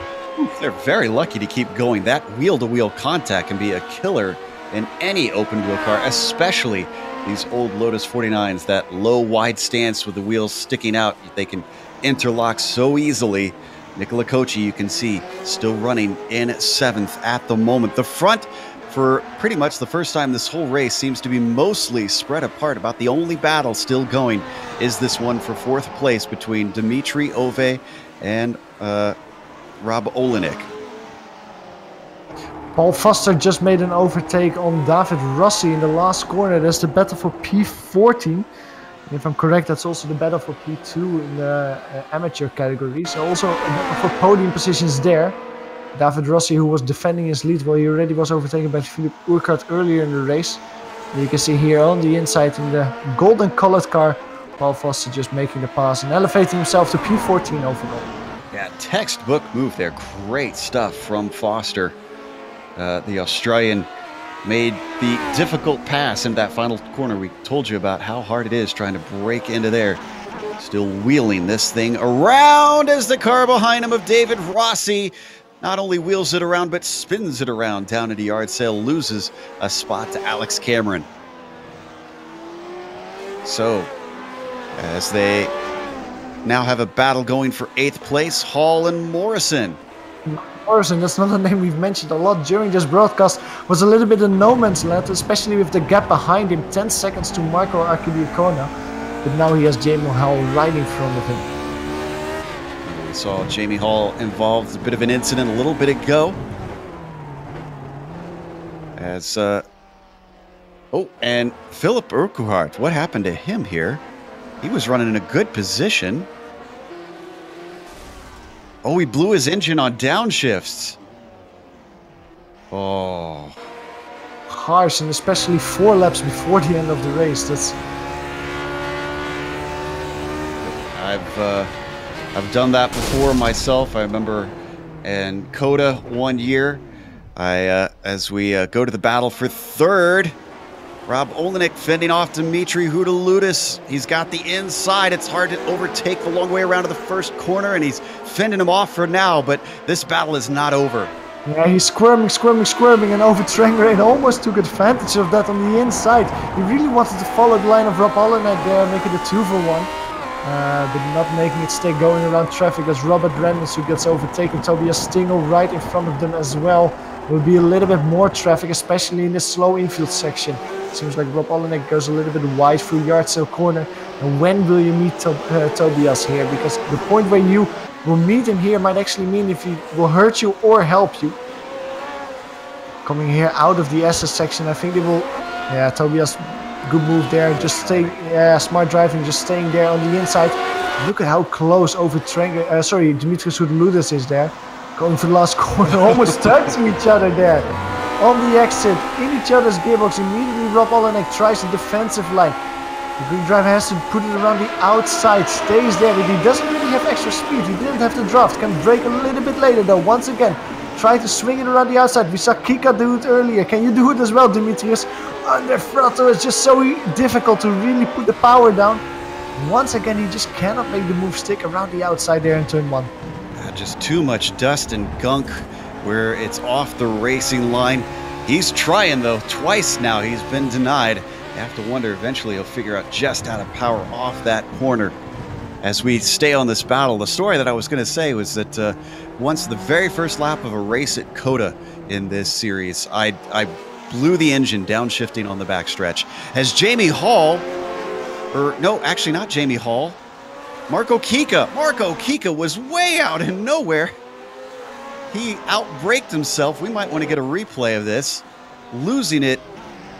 They're very lucky to keep going. That wheel-to-wheel contact can be a killer in any open-wheel car, especially these old Lotus 49s, that low, wide stance with the wheels sticking out. They can interlock so easily. Nicola Kochi, you can see, still running in 7th at the moment. The front, for pretty much the first time this whole race, seems to be mostly spread apart. About the only battle still going is this one for 4th place between Dimitri Ove and Rob Olenek. Paul Foster just made an overtake on David Rossi in the last corner. That's the battle for P14. If I'm correct, that's also the battle for P2 in the amateur category. So also a battle for podium positions there. David Rossi, who was defending his lead, well, he already was overtaken by Philip Urquhart earlier in the race. And you can see here on the inside in the golden colored car, Paul Foster just making the pass and elevating himself to P14 overall. Yeah, textbook move there. Great stuff from Foster. The Australian made the difficult pass in that final corner. We told you about how hard it is trying to break into there. Still wheeling this thing around as the car behind him of David Rossi not only wheels it around but spins it around down into yard sale, loses a spot to Alex Cameron. So, as they now have a battle going for 8th place, Hall and Morrison. Morrison, that's not a name we've mentioned a lot during this broadcast, was a little bit in no man's land, especially with the gap behind him, 10 seconds to Marco Archidiacono. But now he has Jamie Hall right in front of him. We saw Jamie Hall involved, a bit of an incident a little bit ago. As, oh, and Philip Urquhart, what happened to him here? He was running in a good position. Oh, he blew his engine on downshifts. Oh. Harsh, and especially 4 laps before the end of the race. That's... I've done that before myself. I remember in Coda one year, as we go to the battle for 3rd, Rob Olenek fending off Dimitri Houdaloutis. He's got the inside. It's hard to overtake the long way around to the first corner, and he's fending him off for now, but this battle is not over. Yeah, he's squirming, and over Trengren almost took advantage of that on the inside. He really wanted to follow the line of Rob Olenek there, make it a 2-for-1. But not making it stay going around traffic as Robert Randers, who gets overtaken. Tobias Stingel right in front of them as well. Will be a little bit more traffic, especially in this slow infield section. Seems like Rob Olenek goes a little bit wide through yard sale corner. And when will you meet Tobias here? Because the point where you will meet him here might actually mean if he will hurt you or help you. Coming here out of the SS section, I think they will... Yeah, Tobias, good move there. Just stay... Yeah, smart driving, just staying there on the inside. Look at how close over Dimitris Houdaloutis is there. Going for the last corner, almost touching each other there. On the exit, in each other's gearbox, immediately Rob Olenek tries the defensive line. The green driver has to put it around the outside, stays there, but he doesn't really have extra speed. He didn't have to draft, can brake a little bit later though. Once again, try to swing it around the outside. We saw Kika do it earlier. Can you do it as well, Dimitrios? Under throttle, it's just so difficult to really put the power down. Once again, he just cannot make the move stick around the outside there in turn 1. Just too much dust and gunk where it's off the racing line. He's trying though, twice now he's been denied. You have to wonder eventually he'll figure out just how to power off that corner. As we stay on this battle, the story that I was going to say was that once the very first lap of a race at Coda in this series, I blew the engine downshifting on the backstretch. As Jamie Hall, or no, actually not Jamie Hall, Marco Kika was way out in nowhere. He outbraked himself. We might want to get a replay of this. Losing it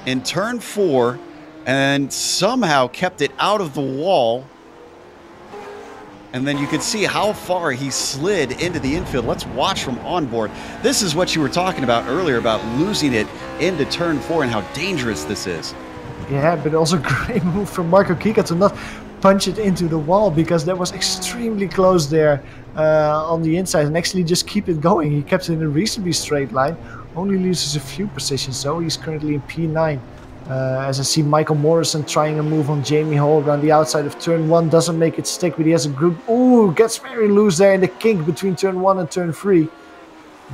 in turn 4 and somehow kept it out of the wall. And then you could see how far he slid into the infield. Let's watch from onboard. This is what you were talking about earlier about losing it into turn 4 and how dangerous this is. Yeah, but also great move from Marco Kika to not punch it into the wall, because that was extremely close there on the inside, and actually just keep it going. He kept it in a reasonably straight line, only loses a few positions, so he's currently in P9. As I see Michael Morrison trying a move on Jamie Hall around the outside of turn 1, doesn't make it stick, but he has a good... Ooh, gets very loose there in the kink between turn 1 and turn 3.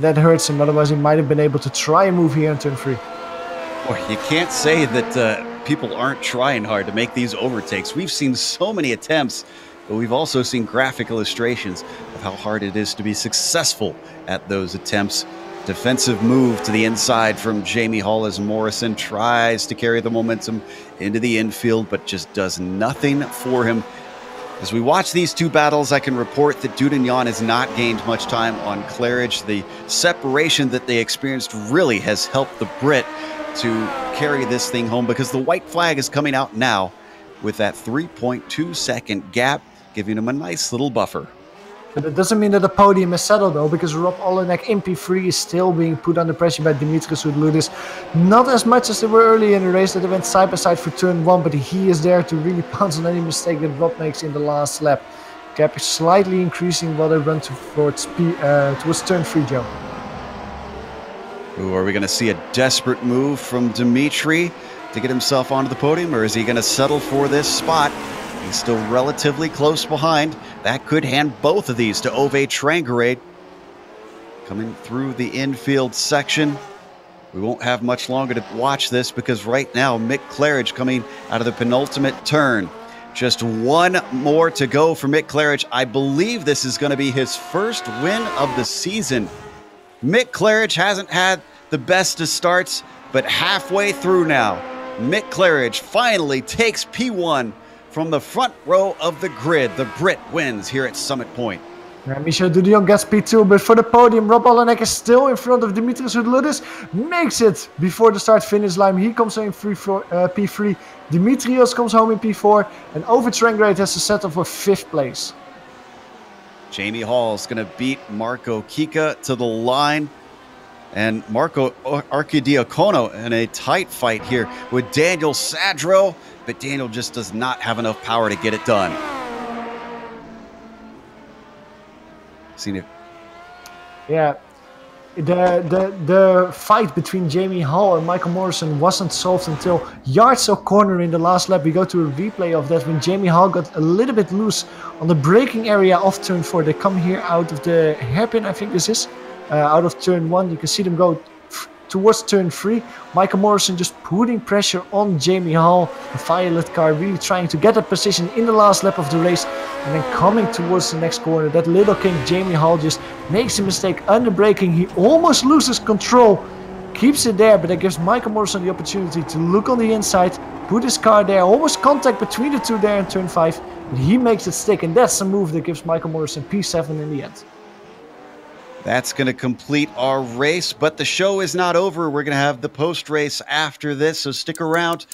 That hurts him, otherwise he might have been able to try a move here in turn 3. Boy, you can't say that people aren't trying hard to make these overtakes. We've seen so many attempts, but we've also seen graphic illustrations of how hard it is to be successful at those attempts. Defensive move to the inside from Jamie Hall as Morrison tries to carry the momentum into the infield, but just does nothing for him. As we watch these two battles, I can report that Dudignan has not gained much time on Claridge. The separation that they experienced really has helped the Brit to carry this thing home, because the white flag is coming out now with that 3.2 second gap, giving him a nice little buffer. But it doesn't mean that the podium is settled though, because Rob Olenek in P3 is still being put under pressure by Dimitris Houdaloutis. Not as much as they were earlier in the race, that they went side by side for turn 1, but he is there to really pounce on any mistake that Rob makes in the last lap. Gap is slightly increasing while they run towards turn 3, Joe. Ooh, are we going to see a desperate move from Dimitri to get himself onto the podium, or is he going to settle for this spot? He's still relatively close behind. That could hand both of these to Ove Trangerade. Coming through the infield section. We won't have much longer to watch this because right now Mick Claridge coming out of the penultimate turn. Just one more to go for Mick Claridge. I believe this is going to be his first win of the season. Mick Claridge hasn't had the best of starts, but halfway through now, Mick Claridge finally takes P1 from the front row of the grid. The Brit wins here at Summit Point. Michel Dudion gets P2, but for the podium, Rob Olenek is still in front of Dimitris Hudludis. Makes it before the start-finish line. He comes in P3. Dimitrios comes home in P4. And Ove Trangerade has to settle for 5th place. Jamie Hall is going to beat Marco Kika to the line. And Marco Archidiacono in a tight fight here with Daniel Sadro. But Daniel just does not have enough power to get it done. Seen it. Yeah, the fight between Jamie Hall and Michael Morrison wasn't solved until Yardsell corner in the last lap. We go to a replay of that when Jamie Hall got a little bit loose on the braking area of turn 4. They come here out of the hairpin, I think this is, out of turn 1. You can see them go towards turn 3. Michael Morrison just putting pressure on Jamie Hall. The violet car really trying to get a position in the last lap of the race. And then coming towards the next corner, that little king Jamie Hall just makes a mistake under braking. He almost loses control. Keeps it there, but that gives Michael Morrison the opportunity to look on the inside. Put his car there. Almost contact between the two there in turn 5. But he makes it stick. And that's a move that gives Michael Morrison P7 in the end. That's going to complete our race, but the show is not over. We're going to have the post-race after this, so stick around.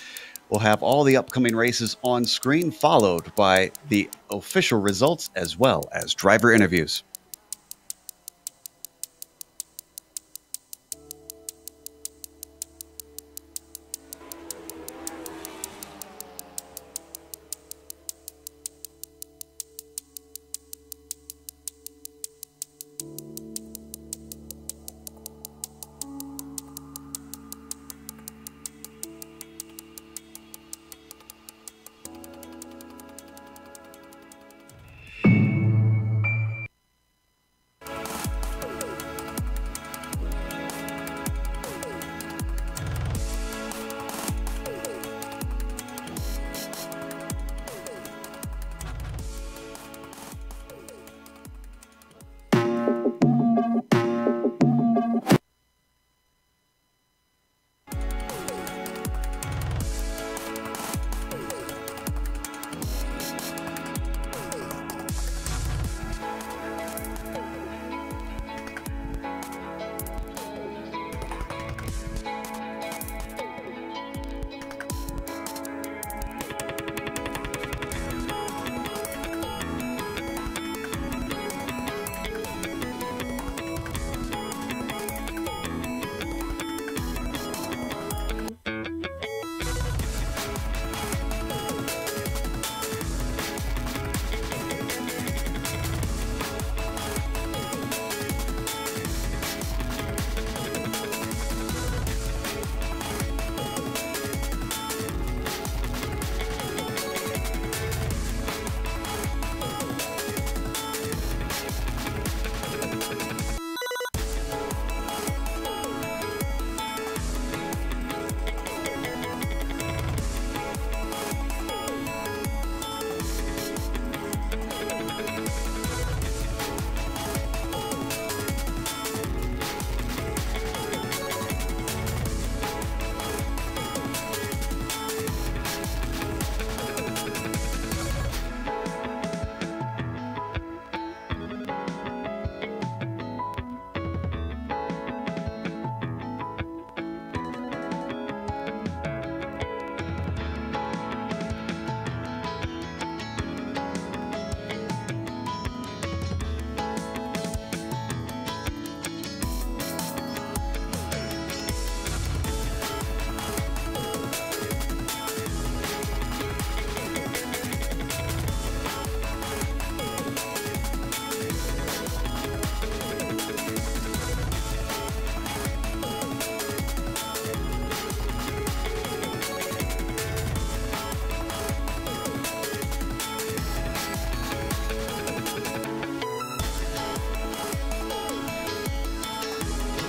We'll have all the upcoming races on screen, followed by the official results as well as driver interviews.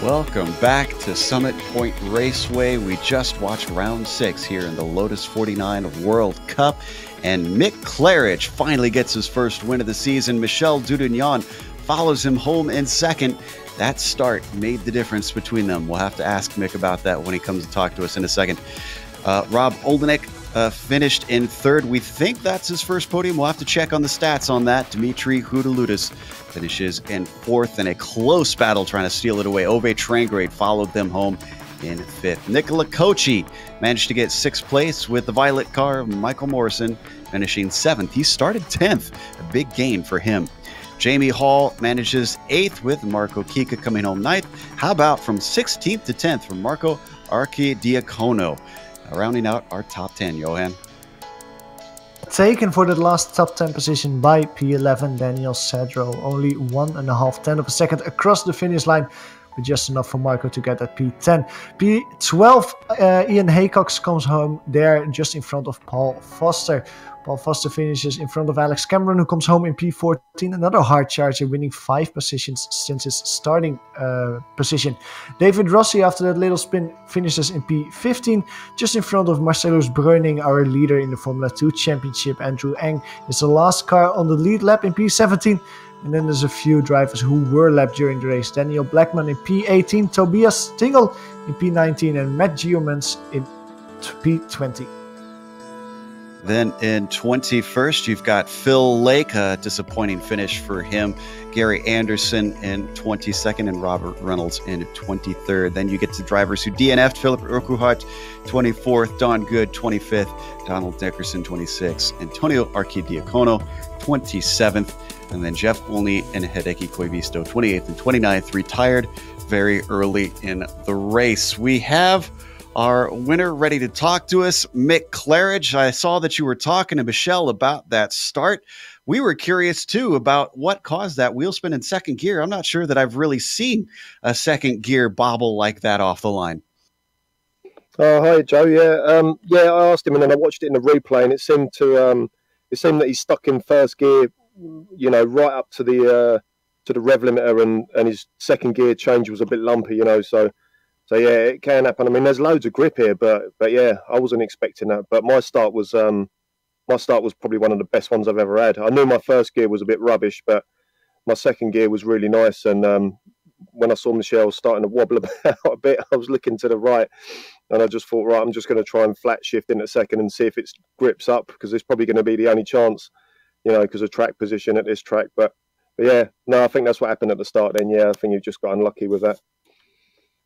Welcome back to Summit Point Raceway. We just watched round 6 here in the Lotus 49 World Cup, and Mick Claridge finally gets his first win of the season. Michel Dudignan follows him home in second. That start made the difference between them. We'll have to ask Mick about that when he comes to talk to us in a second. Rob Oldenik finished in third. We think that's his first podium. We'll have to check on the stats on that. Dimitri Houdaloutis finishes in fourth in a close battle trying to steal it away. Ove Trangrade followed them home in fifth. Nicola Kochi managed to get sixth place with the violet car of Michael Morrison finishing seventh. He started 10th, a big gain for him. Jamie Hall manages eighth with Marco Kika coming home ninth. How about from 16th to 10th from Marco Archidiacono? Rounding out our top 10, Johan. Taken for the last top 10 position by P11 Daniel Cedro. Only 1.5 tenths of a second across the finish line, but just enough for Marco to get at P10. P12, Ian Haycox comes home there just in front of Paul Foster. Paul Foster finishes in front of Alex Cameron, who comes home in P14. Another hard charger, winning 5 positions since his starting position. David Rossi, after that little spin, finishes in P15, just in front of Marcellus Breuning, our leader in the Formula 2 Championship. Andrew Eng is the last car on the lead lap in P17. And then there's a few drivers who were lapped during the race. Daniel Blackman in P18, Tobias Tingle in P19, and Matt Geomans in P20. Then in 21st, you've got Phil Lake, a disappointing finish for him. Gary Anderson in 22nd and Robert Reynolds in 23rd. Then you get to drivers who DNF'd: Philip Urquhart, 24th, Don Good, 25th, Donald Dickerson, 26th, Antonio Archidiacono, 27th, and then Jeff Olney and Hideki Koivisto, 28th and 29th, retired very early in the race. We have our winner ready to talk to us, Mick Claridge. I saw that you were talking to Michelle about that start. We were curious, too, about what caused that wheel spin in second gear. I'm not sure that I've really seen a second gear bobble like that off the line. Oh, hi, Joe. Yeah, I asked him, and then I watched it in the replay, and it seemed that he's stuck in first gear, right up to the rev limiter, and his second gear change was a bit lumpy, So yeah, it can happen. I mean, there's loads of grip here, but yeah, I wasn't expecting that. But my start was probably one of the best ones I've ever had. I knew my first gear was a bit rubbish, but my second gear was really nice. And when I saw Michelle starting to wobble about a bit, I was looking to the right, and I just thought, right, I'm just going to try and flat shift in a second and see if it grips up, because it's probably going to be the only chance, because of track position at this track. But yeah, no, I think that's what happened at the start. Then yeah, I think you just got unlucky with that.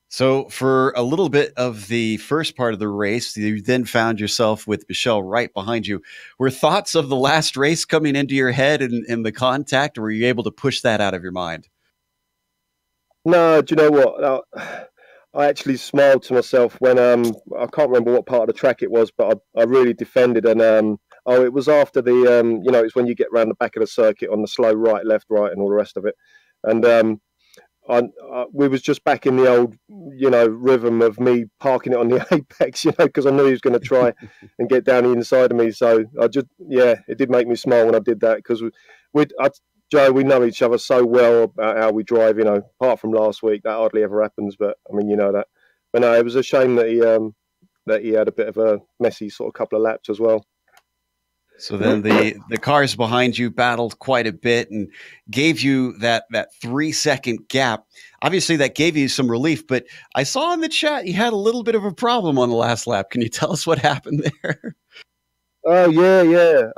So for a little bit of the first part of the race, you then found yourself with Michelle right behind you. Were thoughts of the last race coming into your head in the contact, or were you able to push that out of your mind? No, do you know what? I actually smiled to myself when I can't remember what part of the track it was, but I really defended, and it was after the it's when you get around the back of the circuit on the slow right, left, right, and all the rest of it, and we was just back in the old, rhythm of me parking it on the apex, because I knew he was going to try and get down the inside of me. So it did make me smile when I did that, because Joe, we know each other so well about how we drive, apart from last week, that hardly ever happens. But I mean, that. But no, it was a shame that he had a bit of a messy sort of couple of laps as well. So then the cars behind you battled quite a bit and gave you that 3-second gap. Obviously, that gave you some relief, but I saw in the chat you had a little bit of a problem on the last lap. Can you tell us what happened there? Oh, yeah.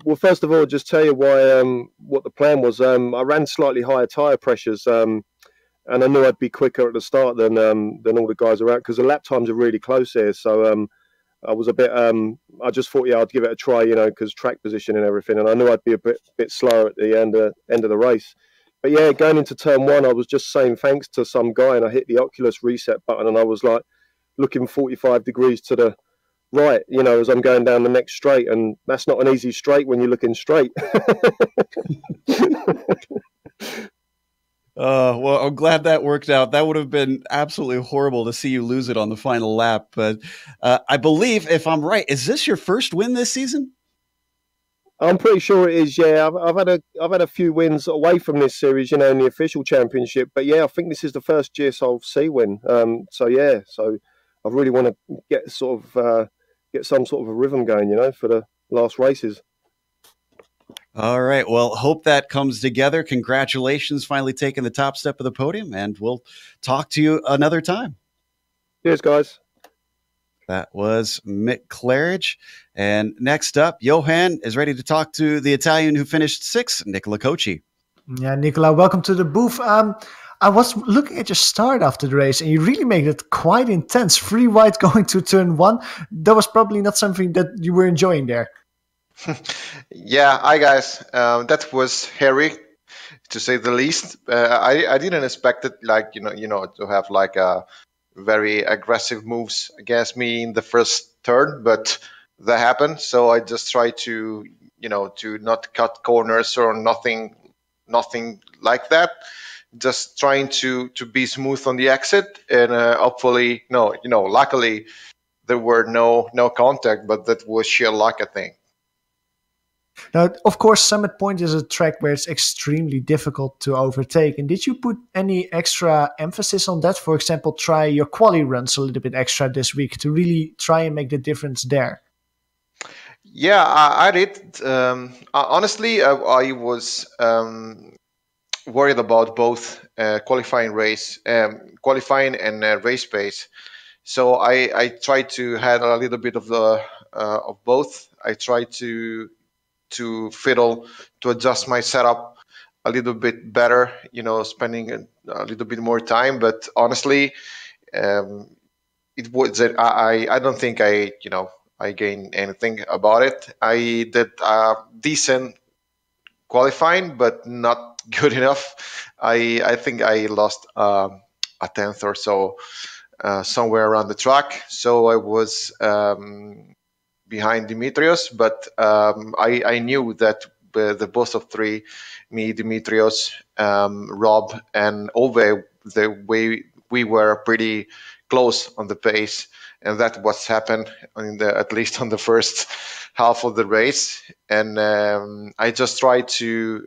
Well, first of all, just tell you why. What the plan was. I ran slightly higher tyre pressures, and I knew I'd be quicker at the start than all the guys around, because the lap times are really close here. So I was a bit. I just thought, I'd give it a try, because track position and everything, and I knew I'd be a bit slower at the end of the race. But yeah, going into turn one, I was just saying thanks to some guy, and I hit the Oculus reset button, and I was like looking 45 degrees to the right, as I'm going down the next straight, and that's not an easy straight when you're looking straight. Well, I'm glad that worked out. That would have been absolutely horrible to see you lose it on the final lap. But I believe, if I'm right, is this your first win this season? I'm pretty sure it is. Yeah, I've had a few wins away from this series, you know, in the official championship. But yeah, I think this is the first GSLC win. So yeah, so I really want to get some sort of a rhythm going, you know, for the last races. All right. Well, hope that comes together. Congratulations, finally taking the top step of the podium, and we'll talk to you another time. Cheers, guys. That was Mick Claridge. And next up, Johan is ready to talk to the Italian who finished sixth, Nicola Cocci. Yeah, Nicola, welcome to the booth. I was looking at your start after the race, and you really made it quite intense. Free wide going to turn one. That was probably not something that you were enjoying there. Yeah, hi guys. That was hairy, to say the least. I didn't expect it, like to have like a very aggressive moves against me in the first turn, but that happened. So I just tried to to not cut corners or nothing like that. Just trying to be smooth on the exit, and hopefully, luckily there were no contact, but that was sheer luck, I think. Now, of course, Summit Point is a track where it's extremely difficult to overtake. And did you put any extra emphasis on that? For example, try your quali runs a little bit extra this week to really try and make the difference there. Yeah, I did. Honestly, I was worried about both qualifying and race pace. So I tried to handle a little bit of the of both. I tried to fiddle, to adjust my setup a little bit better, spending a little bit more time. But honestly, it was I don't think I gained anything about it. I did decent qualifying, but not good enough. I think I lost a tenth or so somewhere around the track. So I was behind Dimitrios, but I knew that the both of three, me, Dimitrios, Rob, and Ove, the way we were pretty close on the pace, and that what's happened at least on the first half of the race. And I just tried to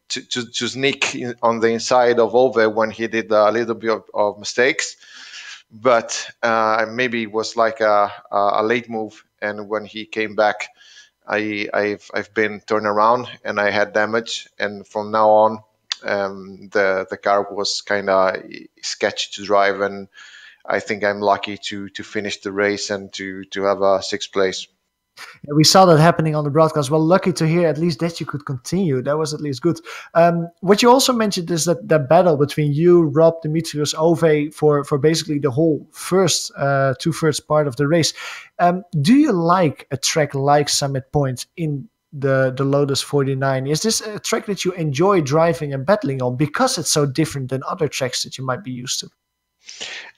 sneak on the inside of Ove when he did a little bit of mistakes, but maybe it was like a late move. And when he came back, I've been turned around and I had damage. And from now on, the car was kind of sketchy to drive. And I think I'm lucky to finish the race and to have a sixth place. We saw that happening on the broadcast. Well, lucky to hear at least that you could continue. That was at least good. What you also mentioned is that battle between you, Rob, Demetrius, Ove for basically the whole first two-thirds part of the race. Do you like a track like Summit Point in the Lotus 49? Is this a track that you enjoy driving and battling on because it's so different than other tracks that you might be used to?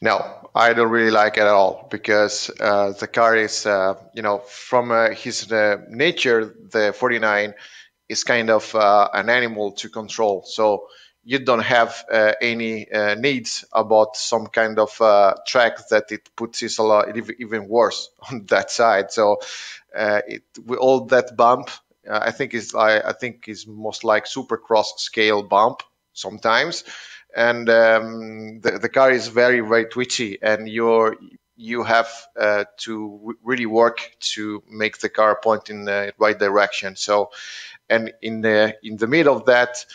No, I don't really like it at all because the car is, from his nature, the 49 is kind of an animal to control. So you don't have any needs about some kind of track that it puts it a lot even worse on that side. So with all that bump, I think is most like supercross scale bump sometimes. And the car is very, very twitchy, and you have to really work to make the car point in the right direction. So, and in the middle of that,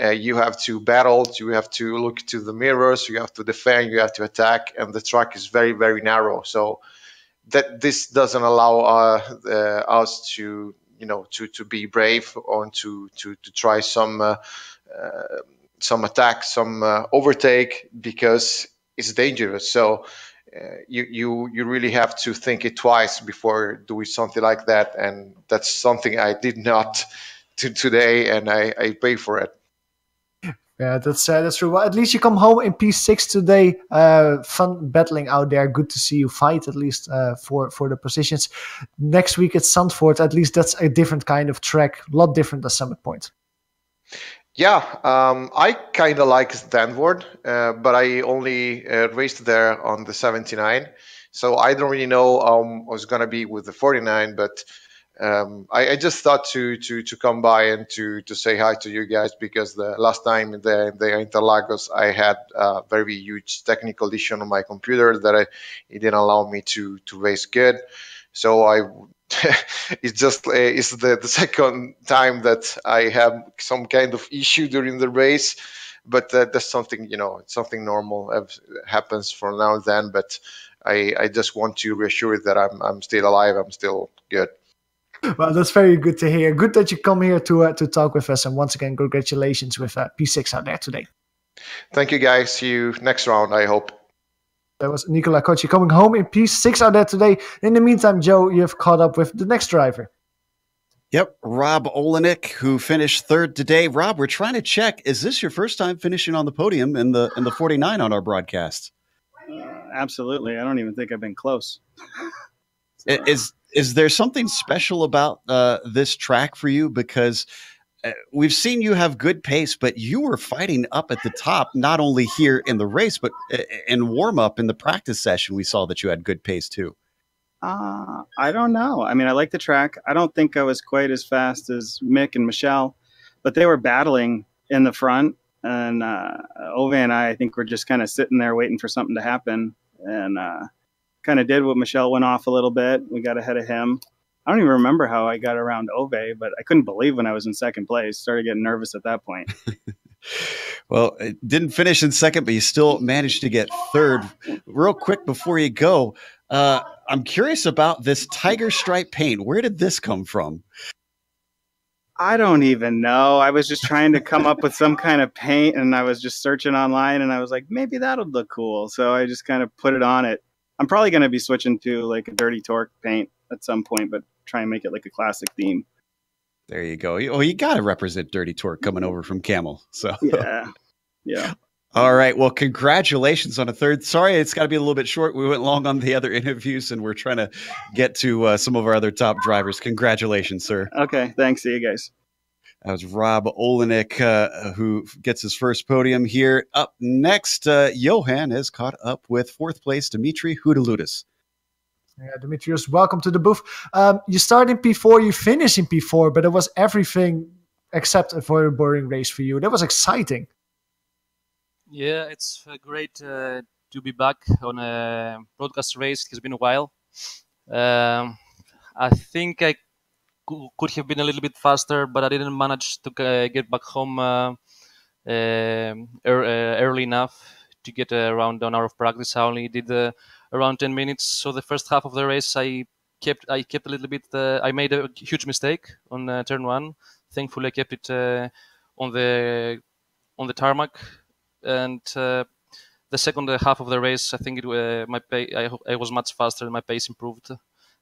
you have to battle, you have to look to the mirrors, you have to defend, you have to attack, and the track is very, very narrow. So that this doesn't allow us to to be brave or to try some attack, some overtake, because it's dangerous. So you really have to think it twice before doing something like that, and that's something I did not do today, and I pay for it. Yeah, that's true. Well, at least you come home in P6 today. Fun battling out there. Good to see you fight, at least for the positions. Next week at Zandvoort, at least that's a different kind of track, a lot different than Summit Point. Yeah, I kind of like Zandvoort, but I only raced there on the 79, so I don't really know how it's going to be with the 49. But I just thought to come by and to say hi to you guys, because the last time in the Interlagos I had a very huge technical issue on my computer that it didn't allow me to race good. So it's just it's the second time that I have some kind of issue during the race, but that's something, it's something normal. It happens from now and then. But I just want to reassure that I'm still alive. I'm still good. Well, that's very good to hear. Good that you come here to talk with us. And once again, congratulations with P6 out there today. Thank you, guys. See you next round, I hope. That was Nicola Cocci coming home in P6 out there today. In the meantime, Joe, you've caught up with the next driver. Yep, Rob Olenek, who finished third today. Rob, we're trying to check. Is this your first time finishing on the podium in the 49 on our broadcast? Absolutely. I don't even think I've been close. Is there something special about this track for you? Because we've seen you have good pace, but you were fighting up at the top, not only here in the race, but in warm-up in the practice session. We saw that you had good pace too. I don't know. I mean, I like the track. I don't think I was quite as fast as Mick and Michelle, but they were battling in the front. And Ove and I think we're just kind of sitting there waiting for something to happen. And kind of did what Michelle went off a little bit. We got ahead of him. I don't even remember how I got around Ove, but I couldn't believe when I was in second place. Started getting nervous at that point. Well, it didn't finish in second, but you still managed to get third. Real quick before you go, I'm curious about this tiger stripe paint. Where did this come from? I don't even know. I was just trying to come up with some kind of paint, and I was just searching online, and I was like, maybe that'll look cool. So I just kind of put it on it. I'm probably going to be switching to like a Dirty Torque paint at some point, but try and make it like a classic theme. There you go. Oh, you got to represent Dirty Torque coming over from Camel. So yeah. All right. Well, congratulations on a third. Sorry, it's got to be a little bit short. We went long on the other interviews, and we're trying to get to some of our other top drivers. Congratulations, sir. Okay. Thanks. See you guys. That was Rob Olenek, who gets his first podium here. Up next, Johan has caught up with fourth place Dimitri Houdeludis. Yeah, Demetrius, welcome to the booth. You start in P4, you finish in P4, but it was everything except a very boring race for you. That was exciting. Yeah, it's great to be back on a broadcast race. It has been a while. I think I could have been a little bit faster, but I didn't manage to get back home early enough to get around an hour of practice. I only did around 10 minutes. So the first half of the race, I kept a little bit. I made a huge mistake on turn one. Thankfully, I kept it on the tarmac. And the second half of the race, I think my pace, I was much faster and my pace improved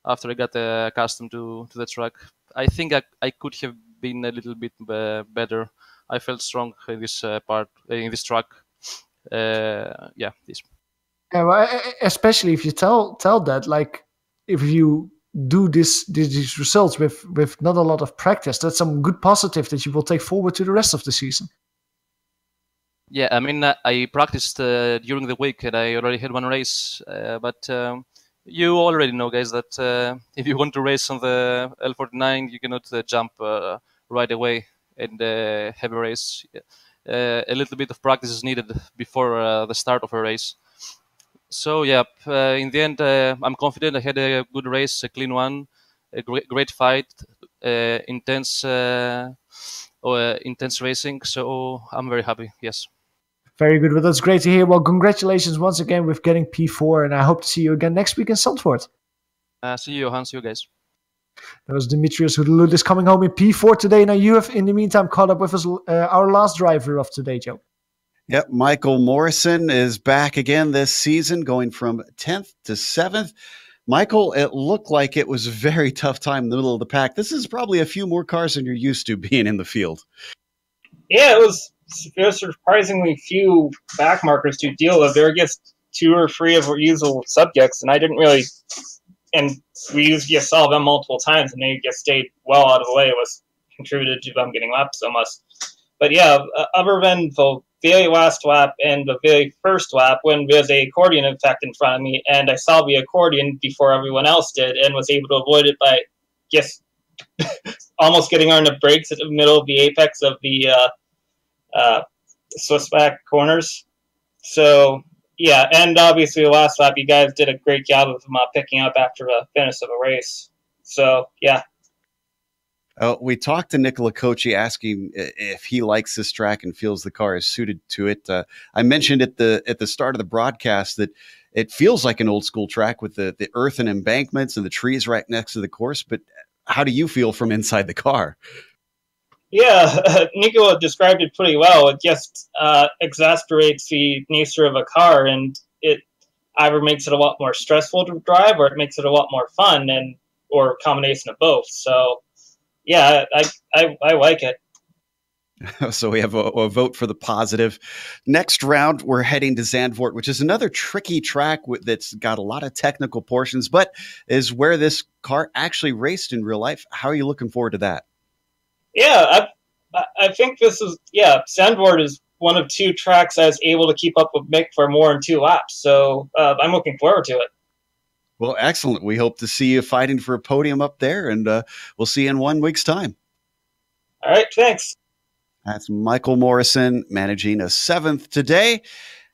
after I got accustomed to the track. I think I could have been a little bit better. I felt strong in this in this track. This. Yeah, well, especially if you tell that, like, if you do these results with not a lot of practice, that's some good positive that you will take forward to the rest of the season. Yeah, I mean, I practiced during the week and I already had one race, but you already know, guys, that if you want to race on the L49, you cannot jump right away and have a race. A little bit of practice is needed before the start of a race. So, yeah, in the end, I'm confident. I had a good race, a clean one, a great fight, intense racing. So I'm very happy, yes. Very good. Well, that's great to hear. Well, congratulations once again with getting P4, and I hope to see you again next week in Zandvoort. See you, Johan. See you guys. That was Demetrius Houdeludis coming home in P4 today. Now you have, in the meantime, caught up with us, our last driver of today, Joe. Yep, Michael Morrison is back again this season, going from 10th to 7th. Michael, it looked like it was a very tough time in the middle of the pack. This is probably a few more cars than you're used to being in the field. Yeah, it was surprisingly few back markers to deal with. There were just 2 or 3 of our usual subjects, and I didn't really. And we just saw them multiple times, and they just stayed well out of the way. It was contributed to them getting lapped so much. But yeah, other than the very last lap and the very first lap, when there's an accordion effect in front of me, and I saw the accordion before everyone else did, and was able to avoid it by just almost getting on the brakes at the middle of the apex of the switchback corners. So yeah, and obviously the last lap, you guys did a great job of picking up after the finish of a race. So yeah. We talked to Nicola Cocci, asking if he likes this track and feels the car is suited to it. I mentioned at the start of the broadcast that it feels like an old school track with the earth and embankments and the trees right next to the course. But how do you feel from inside the car? Yeah, Nicola described it pretty well. It just exasperates the nature of a car, and it either makes it a lot more stressful to drive, or it makes it a lot more fun, or a combination of both. So yeah, I like it. So we have a vote for the positive. Next round, we're heading to Zandvoort, which is another tricky track that's got a lot of technical portions, but is where this car actually raced in real life. How are you looking forward to that? Yeah, I think Zandvoort is one of 2 tracks I was able to keep up with Mick for more than 2 laps. So I'm looking forward to it. Well, excellent. We hope to see you fighting for a podium up there, and we'll see you in 1 week's time. All right, thanks. That's Michael Morrison managing a 7th today.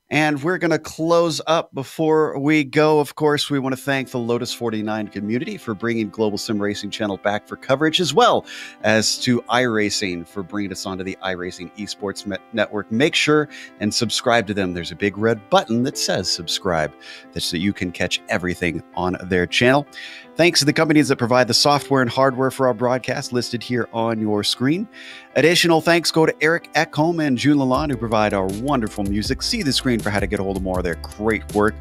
And we're going to close up. Before we go, of course, we want to thank the Lotus 49 community for bringing Global Sim Racing Channel back for coverage, as well as to iRacing for bringing us onto the iRacing Esports Network. Make sure and subscribe to them. There's a big red button that says subscribe, so that you can catch everything on their channel. Thanks to the companies that provide the software and hardware for our broadcast listed here on your screen. Additional thanks go to Eric Ekholm and June Lalonde, who provide our wonderful music. See the screen for how to get a hold of more of their great work.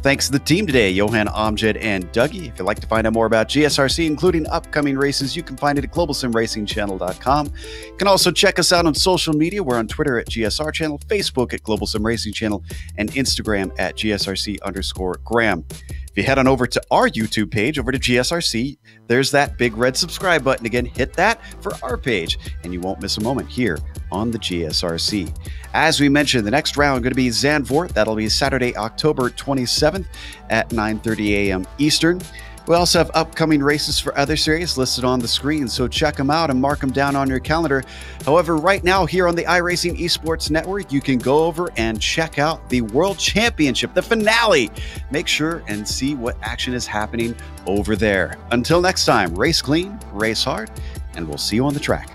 Thanks to the team today, Johan, Amjad, and Dougie. If you'd like to find out more about GSRC, including upcoming races, you can find it at globalsimracingchannel.com. You can also check us out on social media. We're on Twitter at GSR Channel, Facebook at Global Sim Racing Channel, and Instagram at GSRC_Graham. If you head on over to our YouTube page, over to GSRC, there's that big red subscribe button. Again, hit that for our page, and you won't miss a moment here on the GSRC. As we mentioned, the next round going to be Zandvoort. That'll be Saturday, October 27th at 9:30 a.m. Eastern. We also have upcoming races for other series listed on the screen, so check them out and mark them down on your calendar. However, right now here on the iRacing Esports Network, you can go over and check out the World Championship, the finale. Make sure and see what action is happening over there. Until next time, race clean, race hard, and we'll see you on the track.